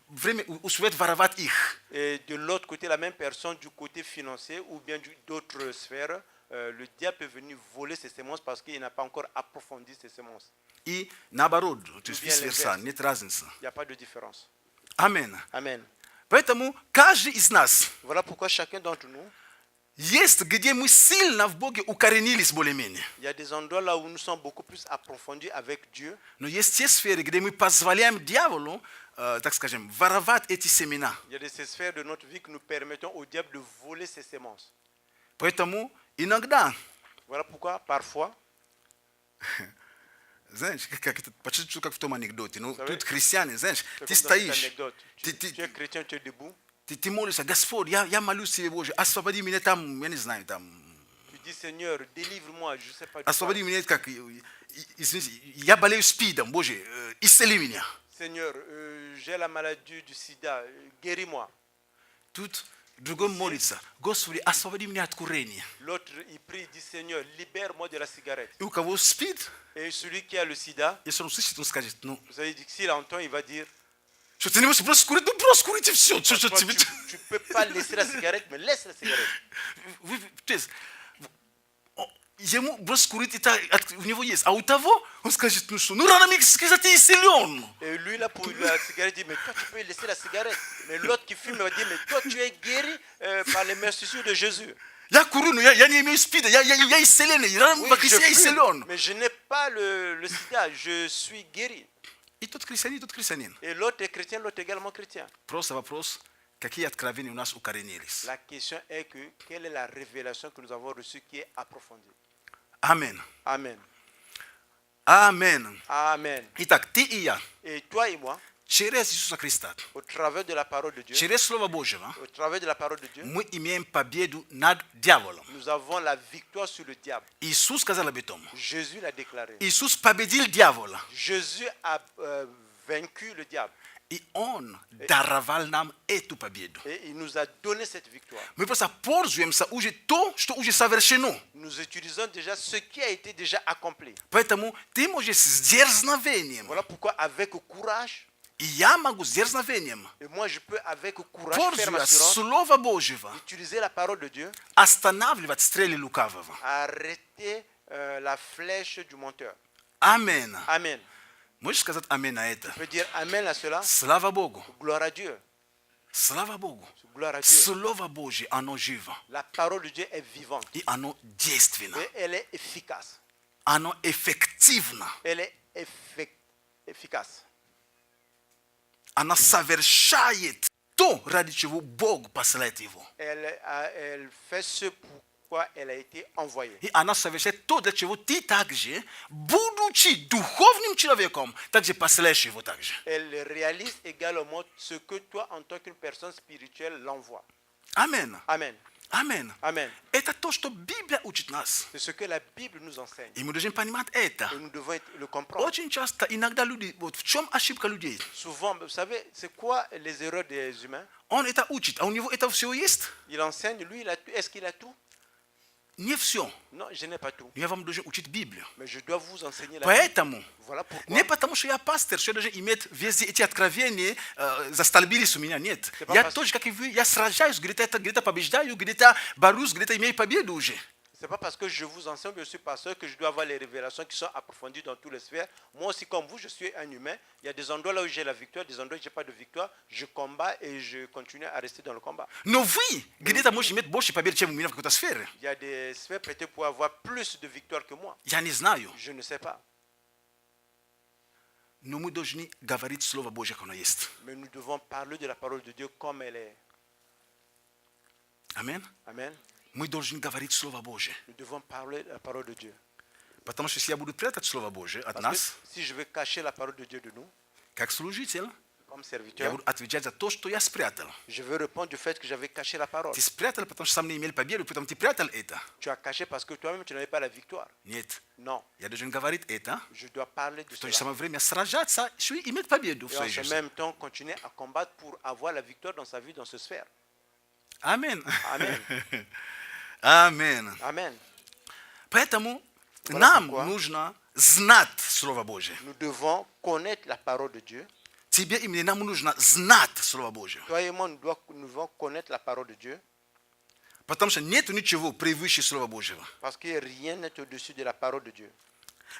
время успевает воровать их. Et de l'autre côté, la même personne du côté financier ou bien d'autres sphères, le diable est venu voler ces semences parce qu'il n'a pas encore approfondi ces semences. И наоборот, то есть Bien vice-versa, l'inverse. нет разницы. Il n'y a pas de différence. Аминь. Amen. Поэтому каждый из нас Voilà pourquoi chacun d'entre nous, есть, где мы сильно в Боге укоренились более-менее. il y a des endroits là où nous sommes beaucoup plus approfondis avec Dieu. Но есть те сферы, где мы позволяем дьяволу, так скажем, воровать эти семена. Il y a des sphères de notre vie que nous permettons au diable de voler ces semences. Поэтому иногда, Voilà pourquoi parfois, знаешь, как это, почти как в том анекдоте, ну, Sorry? тут христиане, знаешь, c'est ты comme dans cette стоишь, anecdote. Tu es chrétien, tu es debout. ты молишься, Господь, я молюсь тебе, Боже, освободи меня там, я не знаю, там, Tu dis Seigneur, délivre-moi, je ne sais pas de quoi. освободи меня, как, извините, я болею СПИДом, Боже, исцели меня. Seigneur, j'ai la maladie du sida, guéris-moi. Тут другой молится, Господи, освободи меня от курения. L'autre, il prie, il dit Seigneur, libère-moi de la cigarette. И у кого СПИД, Et celui qui a le sida, если он слышит, он скажет, ну, vous avez dit que s'il entend, il va dire Что ты не можешь бросить курить? Ну брось курить и все. Что Toi, тебе... tu ne peux pas laisser la cigarette, mais laisse la cigarette. То есть, ему бросить курить, это у него есть. А у того, он скажет, ну что, ну рано мне сказать, ты исцелен. Et lui, là, pour la cigarette, il dit, mais toi, tu peux laisser la cigarette. Mais l'autre qui fume, il va dire, mais toi, tu es guéri par les mercissures de Jésus. Я курю, но я не имею спида, я исцелен. Рано Oui, во je Христе я fume, исцелен. mais je n'ai pas le sida, je suis guéri. И тот христианин, и тот христианин. Et l'autre est chrétien, l'autre est également chrétien. Просто вопрос, какие откровения у нас укоренились. La question est que, quelle est la révélation que nous avons reçue qui est approfondie? Амин. Amen. Амен. Amen. Итак, ты и я, Et toi et moi, через Иисуса Христа, au travers de la parole de Dieu, через Слово Божьего, au travers de la parole de Dieu, мы имеем победу над дьяволом. nous avons la victoire sur le diable. Иисус сказал об этом. Jésus l'a déclaré. Иисус победил дьявола. Jésus a vaincu le diable И Он даровал нам эту победу. et il nous a donné cette victoire. Мы просто пользуемся уже то, что уже совершено. Nous utilisons déjà ce qui a été déjà accompli. Поэтому ты можешь с дерзновением, Voilà pourquoi avec courage, и я могу с дерзновением, et moi je peux avec courage, ferme пользуясь assurance, Слова Божьего, utiliser la parole de Dieu, останавливать стрелы лукавого. arrêter la flèche du menteur. Амин. Amen. Можешь сказать амин на это? Je peux dire Amen à cela. Слава Богу. Gloire à Dieu. Слава Богу. Gloire à Dieu. Слово Божье, оно живо. La parole de Dieu est vivante И оно действенно. et elle est efficace. Оно эффективно. Elle est efficace. Она совершает то, ради чего Бог посылает его. Elle fait ce pourquoi elle a été envoyée. И она совершает то, для чего ты также, будучи духовным человеком, также посылаешь его также. Elle réalise également ce que toi, en tant qu'une personne spirituelle, l'envoie. Амин. Amen. Амин. Amen. Это то, что Библия учит нас. C'est ce que la Bible nous enseigne. И мы должны понимать это. Et nous devons le comprendre. Очень часто, иногда люди, вот в чем ошибка людей? Souvent, vous savez, c'est quoi les erreurs des humains? Он это учит, а у него это все есть? Il enseigne, lui, il a tout. Est-ce qu'il a tout? Не все. Non, je n'ai pas tout. Я вам должен учить Библию. Mais je dois vous enseigner la Bible. Поэтому, Voilà pourquoi. не потому что я пастор, что я должен иметь везде эти откровения, застолбились у меня, нет. C'est pas Я parce- тоже, как и вы, я сражаюсь, где-то побеждаю, где-то борюсь, где-то имею победу уже. Ce n'est pas parce que je vous enseigne que je suis pasteur que je dois avoir les révélations qui sont approfondies dans toutes les sphères. Moi aussi, comme vous, je suis un humain. Il y a des endroits là où j'ai la victoire, des endroits où je n'ai pas de victoire. Je combats et je continue à rester dans le combat. Но вы где-то можете иметь больше побед, чем у меня в какой-то сфере. Il y a des sphères peut-être pour avoir plus de victoire que moi. Я не знаю. Je ne sais pas. Но мы должны говорить Слово Божье, как оно есть. Mais nous devons parler de la parole de Dieu comme elle est. Амин. Amen. Мы должны говорить Слово Божье. Nous devons parler de la parole de Dieu. Потому что если я буду прятать Слово Божье от Parce нас, que si je veux cacher la parole de Dieu de nous, как служитель, comme я serviteur, буду отвечать за то, что я спрятал. je veux répondre du fait que j'avais caché la parole. Ты спрятал, потому что сам не имел победы, потом ты прятал это. Tu as caché parce que toi-même, tu n'avais pas la victoire. Нет. Non, Я должен говорить это, je dois parler de в то же cela. самое время сражаться, еще и иметь победу в Et en своей ce жизни. même temps, continuer à combattre pour avoir la victoire dans sa vie, dans ce sphère. Амин. Amen. Амин. Amen. Поэтому Voilà нам pourquoi. нужно знать Слово Божье. Nous devons connaître la parole de Dieu. Тебе и мне нам нужно знать Слово Божье. Toi et moi, nous devons connaître la parole de Dieu. Потому что нет ничего превыше Слова Божьего. Parce que rien n'est au-dessus de la parole de Dieu.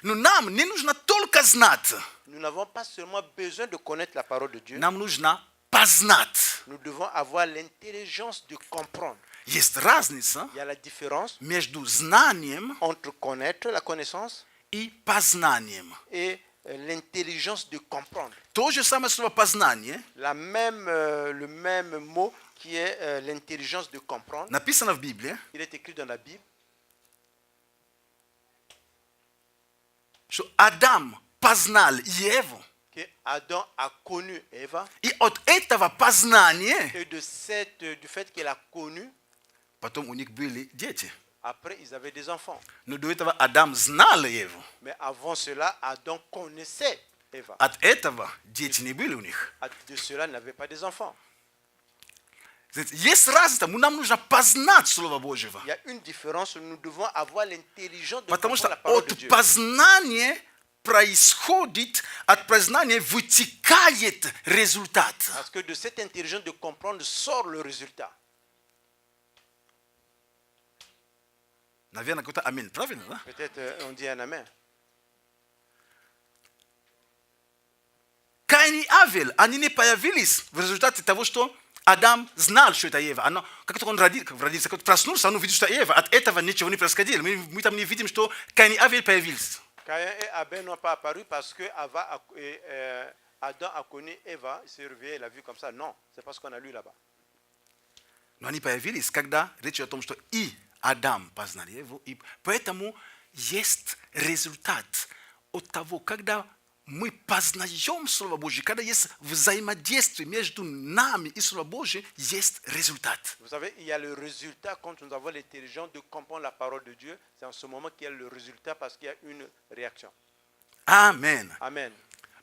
Но нам не нужно только знать. Nous n'avons pas seulement besoin de connaître la parole de Dieu. Нам нужно познать. Nous devons avoir l'intelligence de comprendre. Есть разница Il y a la différence между знанием entre connaître la connaissance и познанием. et l'intelligence de comprendre. То же самое слово познание Le même mot qui est l'intelligence de comprendre. написано в Библии, Il est écrit dans la Bible что Адам познал Еву, que Adam a connu Eva и от этого познания et du fait qu'elle a connu, потом у них были дети. après ils avaient des enfants. Но до этого Адам знал Еву. Mais avant cela, Adam connaissait Eva. От этого дети не были у них. De cela, il n'avait pas des enfants. Есть разница, нам нужно познать Слово Божьего. Il y a une différence, nous devons avoir l'intelligence de Потому comprendre что la parole de от Dieu. познания praishodit at praznanie wytikajet rezultat. Parce que de cette intelligence de comprendre sort le résultat. Navěna kota amen, pravильно, да? Peut-être on dit un amen. Kain и Авель, они не появились в результате того, что Адам знал, что это Ева. Оно, как только он родился, как проснулся, он увидел, что Ева. От этого ничего не происходило. Мы там не видим, что Каин и Авель появились. Caïn et Abel n'ont pas apparu parce que Adam a connu Eva, il s'est réveillé, il a vu comme ça. Non, c'est parce qu'on a lu là-bas. Но они появились, когда речь о том, что и Адам познали Еву. И поэтому есть результат от того, когда мы познаем Слово Божье, когда есть взаимодействие между нами и Словом Божьим, есть результат. Vous savez, il y a le résultat quand nous avons l'intelligence de comprendre la parole de Dieu. C'est en ce moment qu'il y a le résultat parce qu'il y a une réaction. Amen. Amen.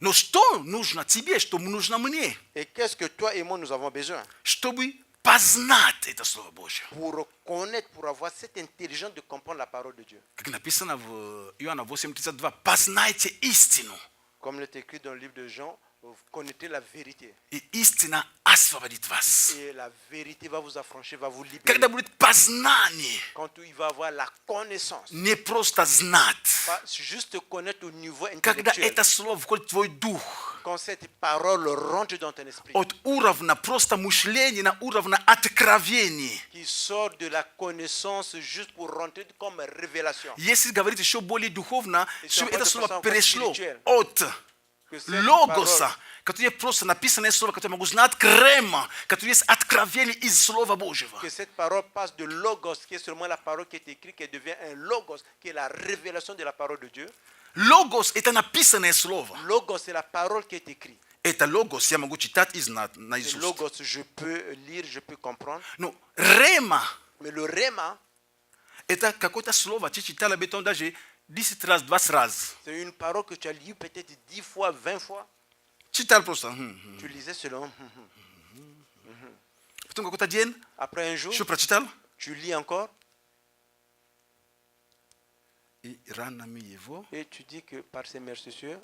Но что нужно тебе, что нужно мне, Et qu'est-ce que toi et moi nous avons besoin чтобы познать это Слово Божье? pour connaître, pour avoir cette intelligence de comprendre la parole de Dieu? Как написано в Иоанна 8:32, познайте истину, Comme il est écrit dans le livre de Jean, vous connaissez la vérité. и истина освободит вас. Et la vérité va vous affranchir, va vous libérer. Когда будет познание, Quand il va avoir la connaissance, не просто знать, pas juste connaître au niveau когда intellectuel. это слово входит в твой дух, Quand cette parole rentre dans ton esprit, от уровня просто мышления на уровень откровений. qui sort de la connaissance juste pour rentrer comme révélation. Если говорить еще более духовно, И чтобы там это просто слово посыл перешло спирituel. от Que cette логоса, parole, которое просто написанное слово, которое я могу знать, крема, которое есть откровение из Слова Божьего. que cette parole passe de logos, qui est seulement la parole qui est écrite, qui devient un logos, qui est la révélation de la parole de Dieu. Логос – это написанное слово. Logos, c'est la parole qui est écrite. Это логос, я могу читать Et наизусть. logos, je peux lire, je peux comprendre. Но рема Mais le rema, – это какое-то слово, ты читал об этом даже 10 раз, 20 раз. c'est une parole que tu as lue peut-être 10 fois, 20 fois. Читал просто. Tu lisais selon. Потом какой-то день, Après un jour, еще прочитал. tu lis encore И ранами его et tu dis que par ces mercessures,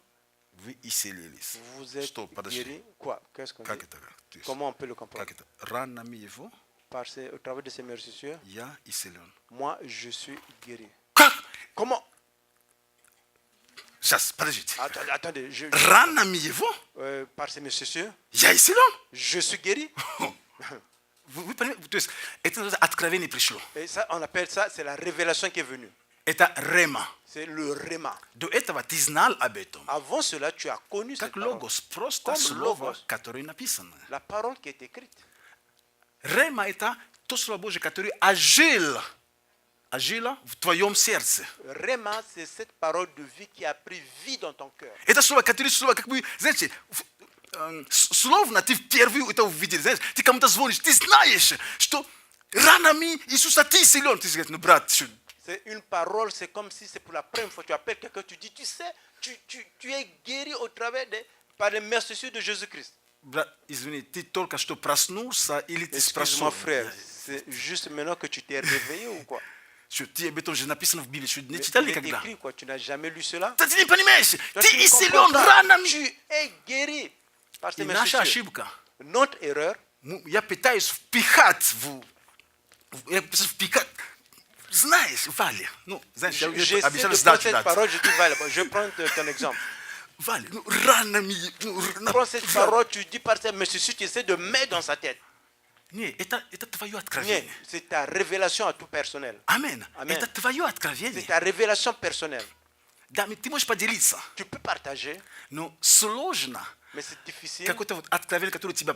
вы исцелились. vous êtes Стоп, подожди. guéris. Quoi? Qu'est-ce qu'on Как dit? это? То есть, Comment on peut le comprendre? как это? Ранами его Au travers de ces mercessures, я исцелен. moi, je suis guéri. Как? Comment? Сейчас, подождите. Attendez, Ранами его par ces mercessures, я исцелен? je suis guéri. Вы понимаете? То есть это откровение пришло. Et ça, on appelle ça, c'est la révélation qui est venue. Это рема. C'est le réma. До этого ты знал об этом. Avant cela, tu as connu cette Как parole. логос, просто Comme слово, logos. которое написано. La parole qui est écrite. Рема это то слово Божье, которое ожило в твоем сердце. Réma, c'est cette parole de vie qui a pris vie dans ton cœur. Это слово, которое слово, как бы, знаете, словно ты впервые это увидел, знаешь, ты кому-то звонишь, ты знаешь, что ранами Иисуса ты исцелен. Ты говоришь, ну, брат, что? C'est une parole, c'est comme si c'est pour la première fois. Tu appelles quelqu'un, tu dis, tu sais, tu es guéri au travers par les mercessures de Jésus-Christ. Брат, извини, ты только что проснулся или ты Excuse-moi, спросил? frère, c'est juste maintenant que tu t'es réveillé ou quoi? Что ты об этом же написано в Библии, что не Mais читали il est никогда? écrit, quoi? Tu n'as jamais lu cela? Да ты не понимаешь, Toi, ты tu ne исцелен comprends pas. ранами. Tu es guéri par ces И наша mercessures. ошибка. Notre erreur, Я пытаюсь впихать знаешь, Валя, ну, знаешь, я j'essaie de обещал prendre сдачу cette дать. parole, je dis, voilà, je prends ton exemple. Валя, ну, ранами, ну, Prends cette parole, tu dis par ces mercessures, tu essaies de mettre dans sa tête. Не, это твое Нет, откровение. c'est ta révélation à tout personnel. Амен. Amen. Это твое C'est откровение. ta révélation personnelle. Да, ты можешь поделиться, Tu peux partager, но сложно. mais c'est difficile Какое-то вот откровение, которое у тебя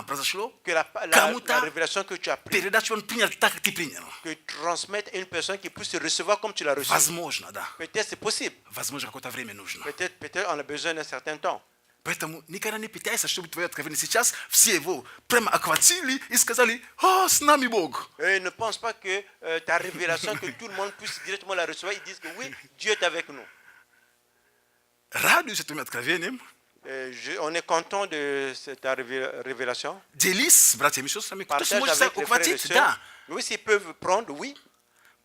произошло, que la кому-то révélation que tu as prise, передачу он принял так, как ты принял. que transmettre à une personne qui puisse recevoir comme tu l'as reçu. Возможно, да. Peut-être c'est possible. Возможно, какое-то время нужно. Peut-être on a besoin d'un certain temps. Поэтому никогда не пытайся, чтобы твое откровение сейчас все его прямо охватили и сказали, а, с нами Бог. Et ne pense pas que ta révélation, que tout le monde puisse directement la recevoir. Ils disent que oui, Dieu est avec nous. Радуйся этим откровением. On est content de cette révélation. Делись с братьями и сестрами. Кто Partage сможет avec les frères et ухватить, sœurs. да. Oui, s'ils peuvent prendre, oui.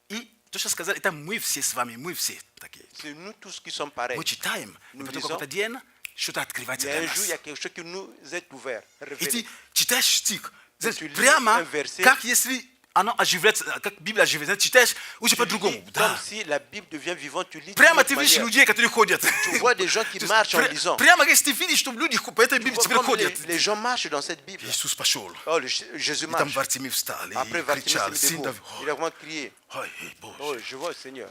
И то, что сказали, это мы все с вами, мы все такие. c'est nous tous qui sommes pareils. Мы читаем, и Nous потом lisons. какой-то день что-то Il открывается y a для un jour, il y a нас. quelque chose qui nous est ouvert, И révélé. ты читаешь стих, знаешь, tu lis прямо, un verset. как если оно оживляется, как Библия оживляется, читаешь уже Tu по-другому. lis Да. comme si la Bible devient vivante, tu lis d'une Прямо autre ты видишь manière. людей, которые ходят. Tu vois des gens qui То есть marchent en lisant. Прямо если ты видишь, что люди по этой Tu Библии vois теперь comme ходят. les gens marchent dans cette Bible. Иисус пошел. Oh, Jésus И там marche. Вартимей встал и Après, Bartimée кричал. s'est mis Сын debout. Давид. Il a vraiment crié. Ой, Oh, Боже. je vois, Seigneur.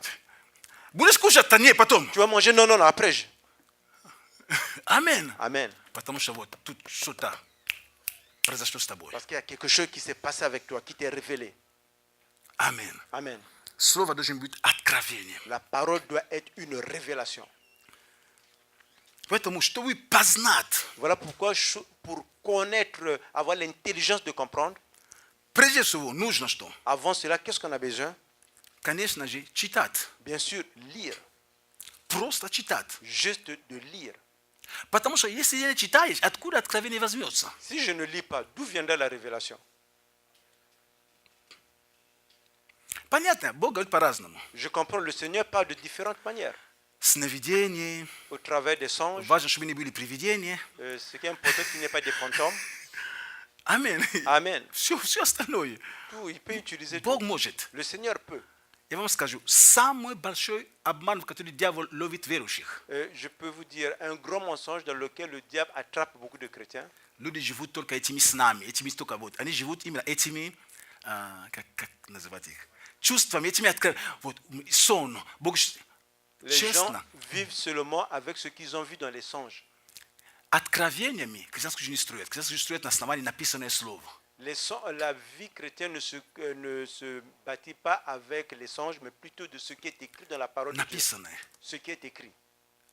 Будешь кушать-то? Не, потом. Tu vas manger? Non, non, non, après. Аминь. Amen. Потому что вот тут что-то произошло с тобой. Parce qu'il y a quelque chose qui s'est passé avec toi, qui t'est révélé. Аминь. Amen. Слово должно быть откровением. La parole doit être une révélation. Поэтому, чтобы познать, Voilà pourquoi, pour connaître, avoir l'intelligence de comprendre, прежде всего нужно что? avant cela, qu'est-ce qu'on a besoin? Конечно же, читать. Bien sûr, lire. Просто читать. Juste de lire. Потому что если не читаешь, откуда откровение возьмется? Si je ne lis pas, d'où viendra la révélation? Понятно, Бог говорит по-разному. Je comprends, le Seigneur parle de différentes manières. Сновидение. Au travers des songes, Важно, чтобы не были привидения. ce qui est important, qu'il n'y ait pas des fantômes. Аминь. Amen. Все остальное. Tout, il peut utiliser tout. Бог может. Le Seigneur peut. Я вам скажу, самый большой обман, в который дьявол ловит верующих. Je peux vous dire un grand mensonge dans lequel le diable attrape beaucoup de chrétiens. Люди живут только этими снами, этими только вот. Они живут именно этими, как называть их, чувствами, этими вот, сон. Бог, Les gens честно, vivent seulement avec ce qu'ils ont vu dans les songes. откровениями христианскую жизнь не строят. Христианскую жизнь строят на основании написанное слово. La vie chrétienne ne se bâtit pas avec les songes, mais plutôt de ce qui est écrit dans la parole de Dieu. Написанное. Ce qui est écrit.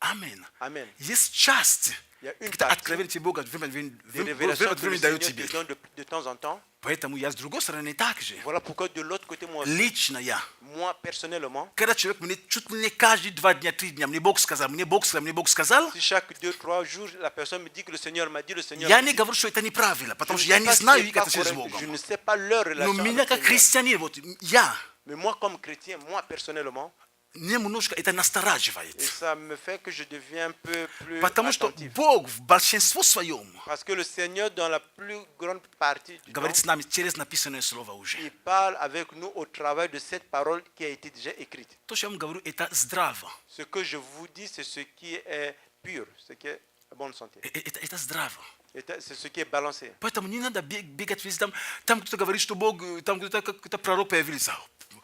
Аминь. Amen. Есть часть. Il y a une Какие-то partie откровения Бога des время révélations от que le времени дает Seigneur тебе. te donne de temps en temps. Поэтому я с другой стороны так же. Voilà pourquoi de l'autre côté, Лично я. moi personnellement, Когда человек мне чуть ли не каждые 2 дня, 3 дня, мне Бог сказал, мне Бог сказал, мне Бог сказал, si chaque 2-3 jours, la personne me dit que le Seigneur m'a dit, le Seigneur я m'a не dit, говорю, что это неправильно, потому je что я ne не sais pas знаю si их c'est pas отношения с correct, je Богом. ne sais pas leur Но relation меня avec как le Seigneur. христианин, вот я, Mais moi comme chrétien, moi personnellement, немножко это et настораживает. ça me fait que je deviens un peu plus Потому что attentif. Бог в большинстве своем Parce que le Seigneur, dans la plus grande partie du temps, говорит с нами через написанное слово уже. il parle avec nous au travers de cette parole qui a été déjà écrite. То, что я вам говорю, это здраво. Ce que je vous dis, c'est ce qui est pur, ce qui est à bonne santé. Это здраво. C'est ce qui est balancé. Поэтому не надо бегать везде. Там кто-то говорит, что Бог, там кто-то какой-то пророк появился.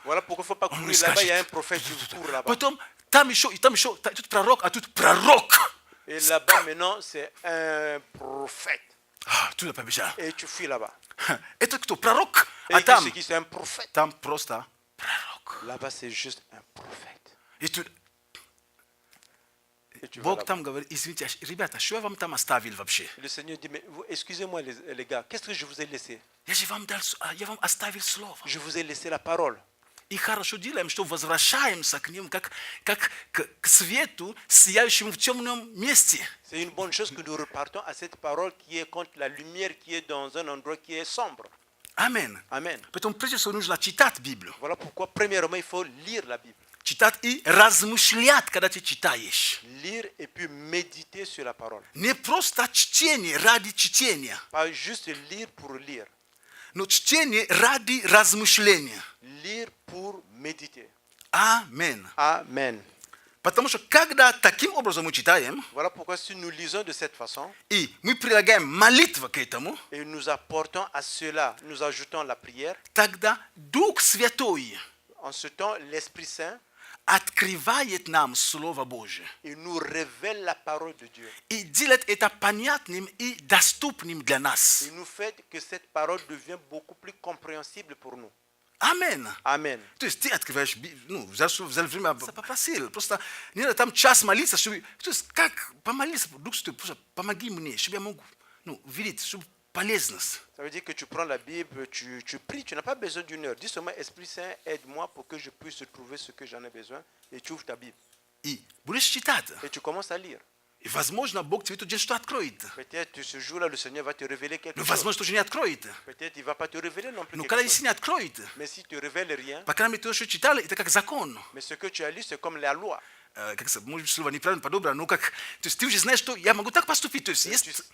Voilà pourquoi il ne faut pas On courir le là-bas, il y a скажет. un prophète qui court là-bas. Потом там еще, тут пророк, а тут пророк. Et là-bas, maintenant, c'est un prophète. Туда побежал. Et tu fuis là-bas. Это кто? Пророк? Et А qui там? c'est qui? C'est un prophète. Там просто пророк. Là-bas, c'est juste un prophète. И тут Et tu vas Бог là-bas. там говорит, извините, ребята, что я вам там оставил вообще? Le Seigneur dit, mais excusez-moi les gars, qu'est-ce que je vous ai laissé? Я вам оставил слово. Je vous ai laissé la parole. И хорошо делаем, что возвращаемся к нему, как к свету, сияющему в темном месте. C'est une bonne chose que nous repartons à cette parole qui est contre la lumière qui est dans un endroit qui est sombre. Аминь. Amen. Поэтому прежде всего нужно читать Библию. Voilà pourquoi, premièrement, il faut lire la Bible. Читать и размышлять, когда ты читаешь. Lire et puis méditer sur la parole. Не просто чтение ради чтения, Pas juste lire pour lire. но чтение ради размышления. Lire pour méditer. Аминь. Amen. Потому что когда таким образом мы читаем, Voilà pourquoi si nous lisons de cette façon и мы прилагаем молитву к этому, et nous apportons à cela, nous ajoutons la prière, тогда Дух Святой en ce temps, l'Esprit Saint, открывает нам Слово Божие. il nous révèle la parole de Dieu. И делает это понятным и доступным для нас. Il nous fait que cette parole devient beaucoup plus compréhensible pour nous. Аминь. Amen. То есть ты открываешь, взял время, попросил, просто не надо там час молиться, чтобы, то есть как помолиться, Дух Святой, просто помоги мне, чтобы я мог, видеть, чтобы полезность. Ça veut dire que tu prends la Bible, tu pries, tu n'as pas besoin d'une heure. Dis seulement, Esprit Saint, aide-moi pour que je puisse trouver ce que j'en ai besoin. Et tu ouvres ta Bible. И будешь читать. Et tu commences à lire. И, возможно, Бог тебе тут день что откроет. Peut-être ce jour-là, le Seigneur va te révéler quelque Но, chose. возможно, тоже не откроет. Peut-être il ne va pas te révéler non plus Но quelque когда chose. если не откроет, Mais si tu ne révèles rien, по крайней мере, то, что читали, это как закон. mais ce que tu as lu, c'est comme la loi. как сказать, может быть, слово неправильно подобрано, но как, то есть ты уже знаешь, что я могу так поступить. То есть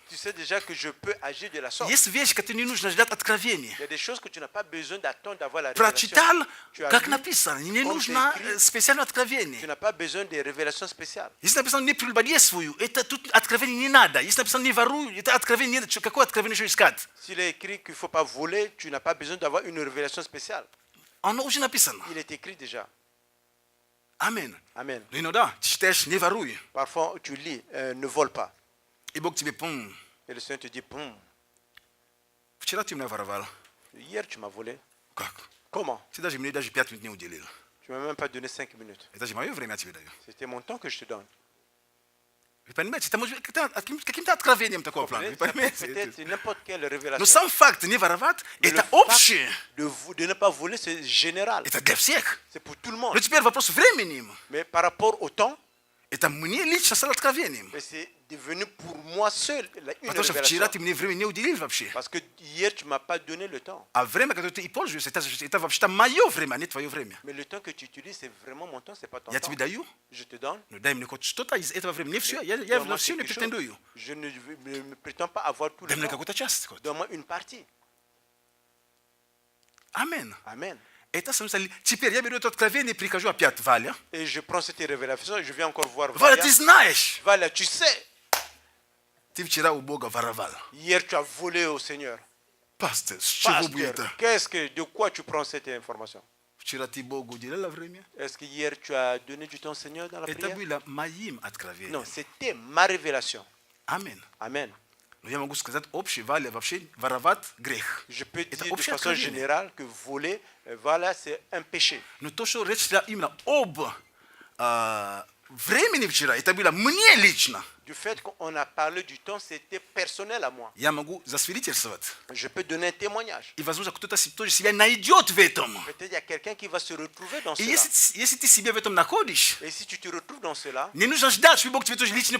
Tu sais déjà que je peux agir de la sorte. есть вещи, которые не нужно ждать откровения. Il y a des choses que tu n'as pas besoin d'attendre d'avoir la révélation. Прочитал, Tu as как lu, написано, не comme нужно c'est écrit. специальное Tu откровение. n'as pas besoin de révélations spéciales. Если написано не прелюбоди свою, это тут откровение не надо. Если написано не воруй, это откровение не надо. Какое откровение еще искать? S'il est écrit qu'il ne faut pas voler, tu n'as pas besoin d'avoir une révélation spéciale. Оно уже написано. Il est écrit déjà. Аминь. Amen. Ну иногда читаешь не воруй. Parfois, tu lis, ne vole pas. И Бог тебе, Et le Seigneur te dit, вчера ты меня воровал. hier tu m'as volé. Как? Comment? Ты даже мне даже 5 минут не уделил. Tu ne m'as même pas donné 5 minutes. Это же мое время тебе даю. C'était mon temps que je te donne. Вы понимаете, это может быть каким-то откровением такого плана. Вы понимаете? Peut-être n'importe quelle Но révélation. сам факт не воровать, Mais это le общее. fact de ne pas voler, c'est général. Это для всех. C'est pour tout le monde. Но теперь вопрос времени. Mais par rapport au temps, Это мне лично стало откровением. mais c'est devenu pour moi seul une Потому что вчера révélation. ты мне время не уделил вообще. Parce que hier, tu ne m'as pas donné le temps. А время, которое ты и пользуешься, это вообще-то мое время, а не твое время. Mais le temps que tu utilises, c'est vraiment mon temps, c'est pas ton Я temps. тебе даю, Je te donne. но дай мне хоть что-то из этого времени. Не все, я Donne-moi на все не quelque chose. претендую. Je ne prétends pas avoir tout Дай le мне temps. какую-то часть. хоть. Donne-moi une partie. Аминь. Amen. Это смысл. Теперь я беру это откровение и прихожу опять, Валя. Et je prends cette révélation et je viens encore voir Валя, Valia. ты знаешь, Valia, tu sais, ты вчера у Бога воровал. hier tu as volé au Seigneur. Пастор, с чего бы Pasteur, это? de quoi tu prends cette information? Вчера ты Богу уделяла время? Est-ce que hier tu as donné du temps au Seigneur dans la Это prière? было моим откровением. Non, c'était ma révélation. Аминь. Amen. Но я могу сказать, общий, Валя, вообще воровать грех. Je peux Это dire de общее façon откровение. générale que voler, voilà, c'est un péché. Но то, что речь шла именно об времени вчера, это было мне лично. Du fait qu'on a parlé du temps, c'était personnel à moi. Я могу засвидетельствовать. Je peux donner un témoignage. И, возможно, кто-то тоже себя найдет в этом. Peut-être il y a quelqu'un qui va se retrouver dans И cela. если ты себя в этом находишь, Et si tu te retrouves dans cela, не нужно ждать, что Бог тебе тоже лично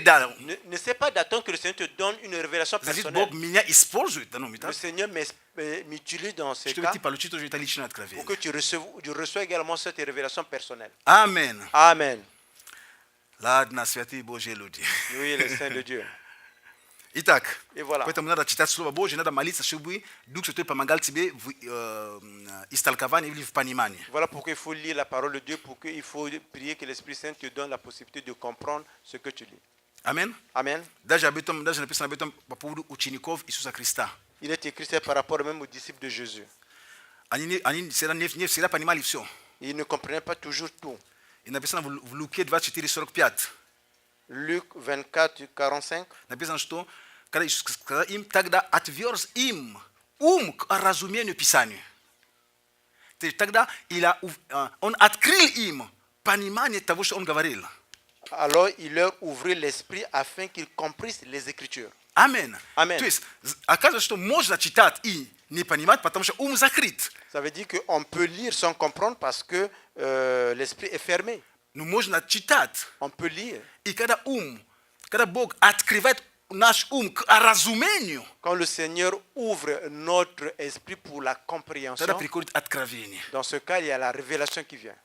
дал. ne sais pas d'attendre que le Seigneur te donne une révélation Значит, personnelle. Бог меня использует, да, ну, Le так, Seigneur m'utilise dans ce чтобы cas ты получил тоже это личное pour откровение. que tu reçois également cette révélation personnelle. Аминь. Amen. Ладно, святые Божьи люди. Oui, les saints de Dieu. Итак, И voilà. поэтому надо читать Слово Божье, надо молиться, чтобы Дух Святой помогал тебе в истолковании или в понимании. Voilà pourquoi il faut lire la parole de Dieu, pour qu'il faut prier que l'Esprit Saint te donne la possibilité de comprendre ce que tu lis. Аминь. Amen. Даже написано об этом по поводу учеников Иисуса Христа. Il est écrit ça par rapport même aux disciples de Jésus. Они всегда не всегда понимали все. Ils ne comprenaient pas toujours tout. И написано в Луке 24:45. Luc 24, 45. Написано, что когда Иисус сказал им, тогда отверз им ум к разумению Писания. То есть тогда он открыл им понимание того, что он говорил. Alors il leur ouvrit l'esprit afin qu'ils comprissent les Écritures. Аминь. Аминь. То есть оказывается, что можно читать и не понимать, потому что ум закрыт. Ça veut dire qu'on peut lire sans comprendre parce que l'esprit est fermé. Но можно читать. On peut lire. И когда Бог открывает наш ум к разумению, Quand le Seigneur ouvre notre esprit pour la compréhension, тогда приходит откровение. dans ce cas, il y a la révélation qui vient.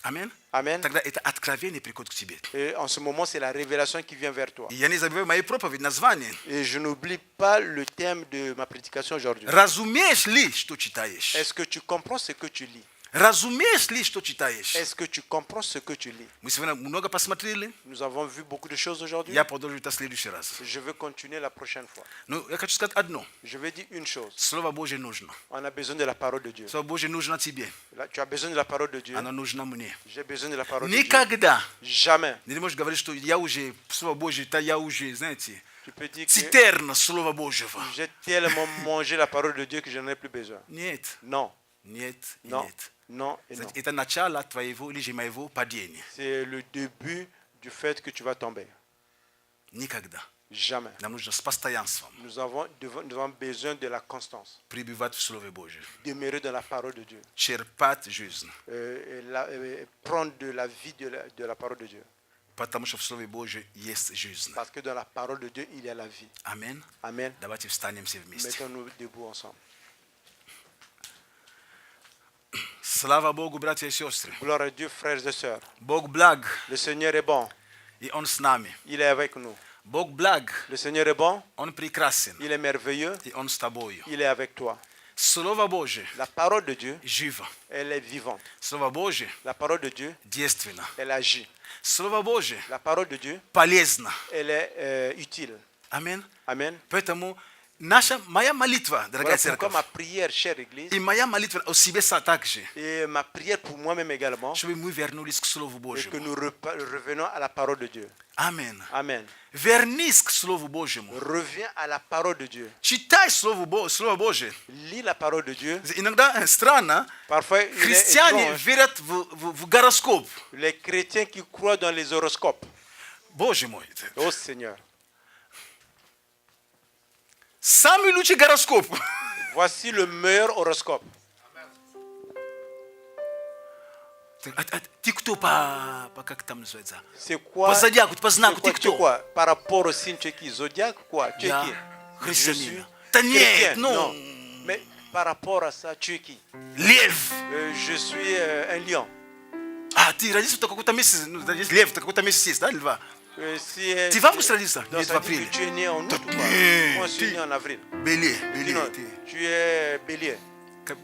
Аминь. Amen. Тогда это откровение приходит к тебе. Et en ce moment, c'est la révélation qui vient vers toi. И я не забываю моей проповеди, название. Et je n'oublie pas le thème de ma prédication aujourd'hui. Разумеешь ли, что читаешь? Est-ce que tu comprends ce que tu lis? Разумеешь ли, что читаешь? Est-ce que tu comprends ce que tu lis? Мы сегодня много посмотрели. Nous avons vu beaucoup de choses aujourd'hui. Я продолжу это в следующий раз. Je vais continuer la prochaine fois. Ну, я хочу сказать одно. Je vais dire une chose. Слово Божье нужно. On a besoin de la parole de Dieu. Слово Божье нужно тебе. Là, tu as besoin de la parole de Dieu. Оно нужно мне. J'ai besoin de la parole de Dieu. Никогда Jamais. не можешь говорить, что я уже, Слово Божье, это я уже, знаете, Tu peux dire que цистерна Слова Божьего. j'ai tellement mangé la parole de Dieu que je n'en ai plus besoin. Нет, Non, нет, и non, нет. non et non. Это начало твоего или же моего падения. C'est le début du fait que tu vas tomber. Никогда. Jamais. Нам нужно с постоянством Nous avons besoin de la constance. пребывать в Слове Божьем. Demeurer dans la parole de Dieu. Черпать жизнь. Prendre de la vie de la parole de Dieu. Потому что в Слове Божьем есть жизнь. Parce que dans la parole de Dieu, il y a la vie. Аминь. Amen. Давайте встанем все вместе. Mettons-nous debout ensemble. Slava Bogu, bracia i siostry. Gloire à Dieu, frères et sœurs. Bog blag Le Seigneur est bon. i on z nami. Il est avec nous. Bog blag, Le Seigneur est bon. on prekrasen Il est merveilleux. i on z taboju. Il est avec toi. Słowa Boże La parole de Dieu, żywa. elle est vivante. Słowa Boże La parole de Dieu, действенна. elle agit. Słowa Boże La parole de Dieu, полезна. elle est utile. Amen. Amen. Поэтому моя молитва, дорогая Voilà pourquoi церковь, ma prière, chère Église, и моя молитва о себе также, et ma prière pour moi-même également, чтобы мы вернулись к Слову est que Божьему. nous revenons à la parole de Dieu. Амен. Amen. Вернись к Слову Божьему. Reviens à la parole de Dieu. Читай Слово Божье. Lis la parole de Dieu. Иногда странно, Parfois, il est христиане étrange. верят в гороскоп. Les chrétiens qui croient dans les horoscopes. Боже мой. Oh Seigneur, Самый лучший гороскоп. voici le meilleur horoscope. Ты кто как там называется? C'est quoi? По зодиаку, по C'est знаку, quoi, ты tu es кто? quoi? Par rapport au signe, tu es qui? Zodiaque, quoi? Tu es Я qui? Je христианин. suis Да нет, chrétien. ну, Non. Mais par rapport à ça, tu es qui? лев. Je suis un lion. А, ты родился в какой-то месяц, ну, лев, в какой-то месяц есть, да, льва? Si, Ты в августе родился? non, Нет, ça в veut dire апреле. que tu es né en août ou pas? нет, Moi, je suis ты- né en avril. Беле, Sinon, ты. tu es bélier.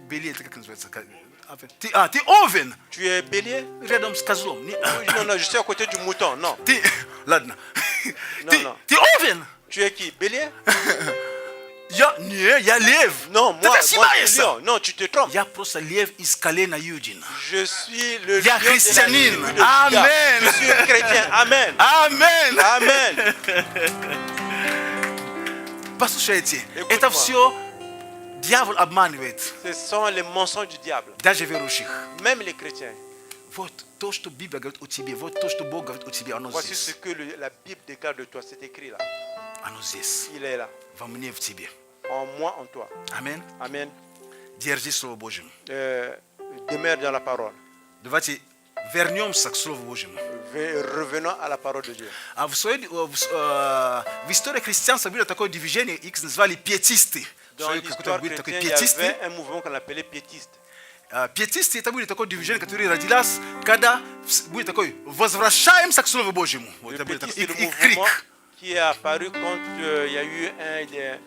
Беле, это как называется? Ты овен. Tu es bélier? Рядом с козлом. Non, non, je suis à côté du mouton. Non. Ты, ладно. Non. Ты овен? Tu es qui? Bélier? Я лев. Non, Ты moi, je suis ошибаешься. lion. Non, tu te trompes. Я просто лев из колена Юдина. Je suis le Я lion de la христианин. tribu de Juda. Amen. Je suis un chrétien. Amen. Амен. Amen. Послушайте, Écoute-moi. это все дьявол обманывает. Ce sont les mensonges du diable. Даже верующих. Même les chrétiens. Вот то, что Библия говорит о тебе, вот то, что Бог говорит о тебе, оно Voici ce здесь. que la Bible déclare de toi. C'est écrit là. Оно здесь. Il est là. Во мне, в тебе. En moi, en toi. Амин. Amen. Держи Слово Божьему. Demeure dans la parole. Давайте вернемся к Слову Божьему. Revenons à la parole de Dieu. А в истории христианства было такое движение, их назвали пиетисты. Dans l'histoire chrétienne, il y avait un mouvement qu'on appelait piétiste. Пиетисты это были такое движение, которое родилось, когда будет такой возвращаемся к Слову Божьему. Вот Le это был piétiste, такой c'est le их крик. mouvement qui est apparu quand il y a eu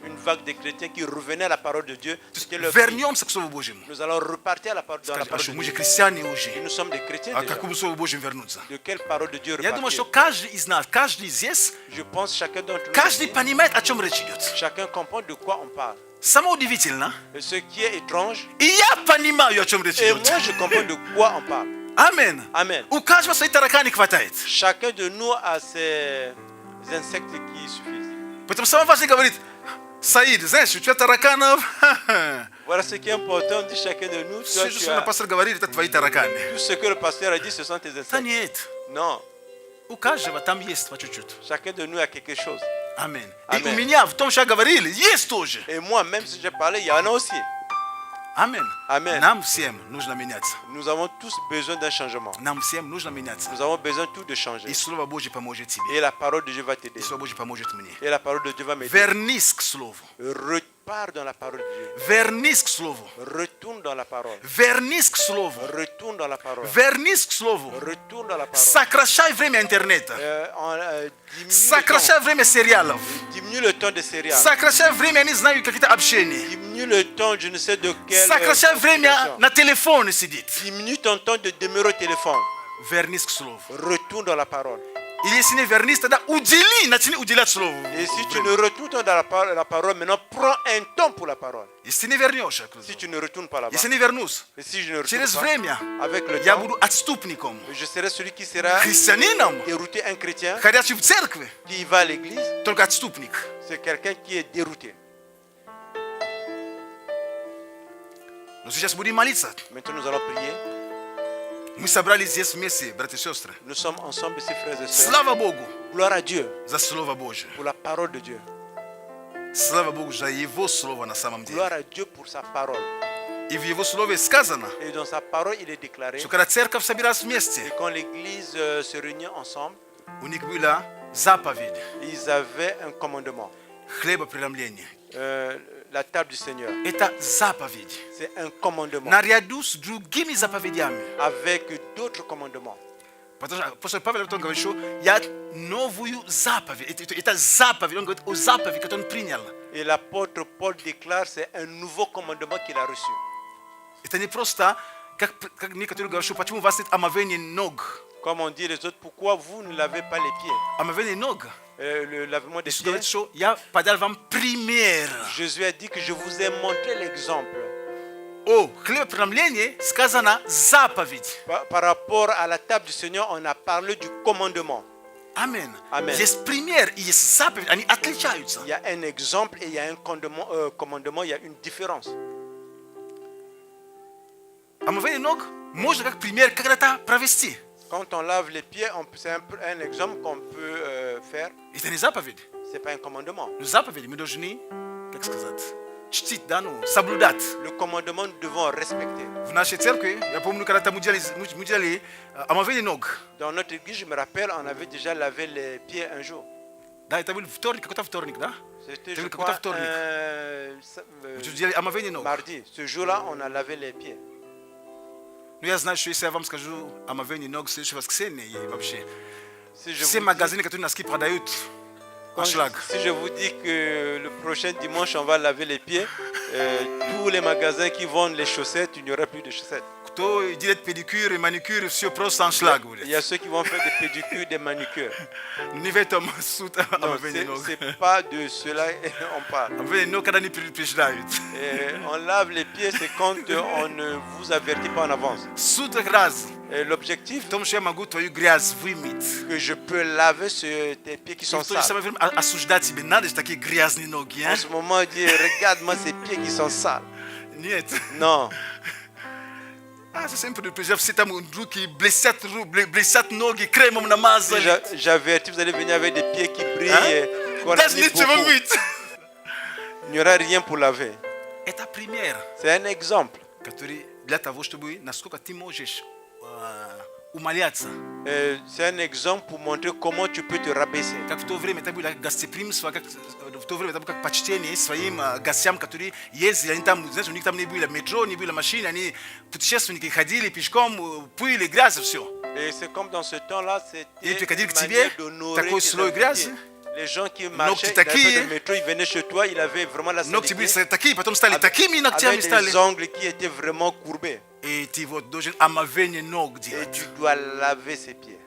une vague de chrétiens qui revenaient à la parole de Dieu. C'était leur cri. Вернемся к Слову Божьему. Nous allons repartir à la parole, dans la Скажи, а parole что de мы же Dieu. христиане Et уже. nous sommes des chrétiens А к déjà. какому Слову Божьему вернуться? De quelle parole de Dieu Я думаю, что repartir? каждый из нас, каждый здесь, Je pense chacun d'entre nous, каждый ici, понимает, о чем речь идет. chacun comprend de quoi on parle. Самое удивительное, Et ce qui est étrange, и я понимаю, о чем речь et идет. moi je comprends de quoi on parle. Амин. Amen. У каждого свои тараканы хватает. Chacun de nous a ses insectes qui suffisent. Поэтому самое важное говорит, Саид, знаешь, у тебя тараканов. Voilà ce qui est important de chacun de nous. Toi, Все, tu что as- пастор говорит, это твои тараканы. tout ce que le pasteur a dit, ce sont tes Да insectes. нет, Non, у каждого там есть по чуть-чуть. chacun de nous a quelque chose. Аминь. И Аминь. у меня в том, что говорили, есть тоже. Et moi, même si j'ai parlé, il y en a aussi. Аминь. Аминь. Нам всем нужно меняться. Nous avons tous besoin d'un changement. Нам всем нужно меняться. Nous avons besoin tout de changer. И Слово Божье поможет тебе. Et la parole de Dieu va t'aider. И Слово Божье поможет мне. Et la parole de Dieu va m'aider. Вернись к Слову. Repars dans la parole de Dieu. Вернись к Слову. Retourne dans la parole. Вернись к Слову. Retourne dans la parole. Вернись к Слову. Retourne dans la parole. Сокращай время интернета. Сокращай время сериалов. Diminue le temps de céréales. Сокращай время, я не знаю, какие-то общения. Diminue le temps, je ne sais de quelle. Сокращай время communication. на телефоне сидит. Diminue ton temps de demeurer au téléphone. Вернись к Слову. Retourne dans la parole. И если не вернись, тогда удели, начни уделять Слову. Et si tu ne retournes dans la parole, maintenant prends un temps pour la parole. Если не вернешься, Si tu ne retournes pas là-bas. если не вернусь, Et si je ne retourne через pas, время avec le я temps, буду отступником, je serai celui qui sera христианином, dérouté, un chrétien ходячий в церкви, qui va à l'église. только отступник. C'est quelqu'un qui est dérouté. Но сейчас будем молиться. Maintenant, nous allons prier. Мы собрались здесь вместе, братья и сестры. Nous sommes ensemble ici, frères et sœurs. Слава Богу Gloire à Dieu за Слово Божие. pour la parole de Dieu. Слава Богу за Его Слово на самом деле. Gloire à Dieu pour sa parole. И в Его Слове сказано, Et dans sa parole, il est déclaré что когда церковь собиралась que вместе, quand l'église se réunit ensemble, у них была заповедь, ils avaient un commandement. хлебопреломление. la table du Seigneur. Eta zapovedi. C'est un commandement Na riadus drugimi zapovedi ame. avec d'autres commandements. Apostol Pavel tonga wisho ya novuyu zapovedi. Eta zapovedi ngo o zapovedi katon prinyal. Et l'apôtre Paul déclare c'est un nouveau commandement qu'il a reçu. Eta ni prosta kak ni katul wisho pachimu vasit amaveni nog. Comme on dit les autres, pourquoi vous ne lavez pas les pieds? Amaveni nog. Le lavement des Isu pieds. show ya padal vam primaire. Jésus a dit que je vous ai montré l'exemple. Oh, chleb pramlenye skazana zapovedi. Par rapport à la table du Seigneur, on a parlé du commandement. Amen. Amen. Yes primaire, yes zapovedi ani atlichayutsa. Il y a un exemple et il y a un commandement, il y a une différence. Amaveni nog, može kak primaire kakata pravesti. Quand on lave les pieds, c'est un exemple qu'on peut faire. Itani zapovedi. Ce n'est pas un commandement. Nu zapovedi midojni kak skazat. Chtit dano sabludat. Le commandement, nous devons respecter. W naszej cerkwi, ja pomnю karata mudziali amaveni nog. Dans notre église, je me rappelle, on avait déjà lavé les pieds un jour. Da itabil wtornik, kota wtornik, da? C'était, Tu je veux crois, que tu Mudziali amaveni nog. mardi. Ce jour-là, on a lavé les pieds. Nu ja znaš što se vam skažu amaveni nog se što vas ksene je вообще. Si je, Все vous магазины, которые нас продают аншлаг. si je vous dis que le prochain dimanche, on va laver les pieds, tous les magasins qui vendent les chaussettes, il n'y aura plus de chaussettes. Кто делает педикюр и маникюр, все просто аншлаг Il y будет. a ceux qui vont faire des pédicures, des manucures. Не в этом суть Non, амавени nog. c'est pas de cela on parle. Амавени nog когда не предупреждают. On lave les pieds, c'est quand on ne vous avertit pas en avance. Суть раз. Et l'objectif, В том, что я могу твою грязь вымыть. que je peux laver tes pieds qui sont Никто не sales. самое время осуждать тебе. Надо же такие грязные ноги, а? En ce moment, dire regarde-moi ces pieds qui sont sales. Нет. Non, Ah, c'est sempre предупреждать все там руки, блестят ноги, кремом намазали. j'avertis, vous allez venir avec des pieds qui brillent. Hein? qu'on Даже applique нечего beaucoup. мыть. Il n'y aura rien pour laver. Это пример, C'est un exemple. который для того, чтобы насколько ты можешь умоляться. C'est un exemple pour montrer comment tu peux te rabaisser. Как в то время это было гостеприимство, как в то время это было как почтение своим гостям, которые ездили, они там, знаешь, у них там не было метро, не было машин, они путешественники ходили пешком, пыли, грязь, все. Et c'est comme dans ce temps-là, Et tu c'était as dit une que tu manière viens, d'honorer такой tes слой грязи. invités. Les gens qui marchaient, ils такие. avaient pas de métro, ils venaient chez toi, il avait vraiment la Ногти были saleté. такие, потом стали такими ногтями Avec стали. des ongles qui étaient vraiment courbés. И ты вот должен омовение ног Et делать. tu dois laver ses pieds.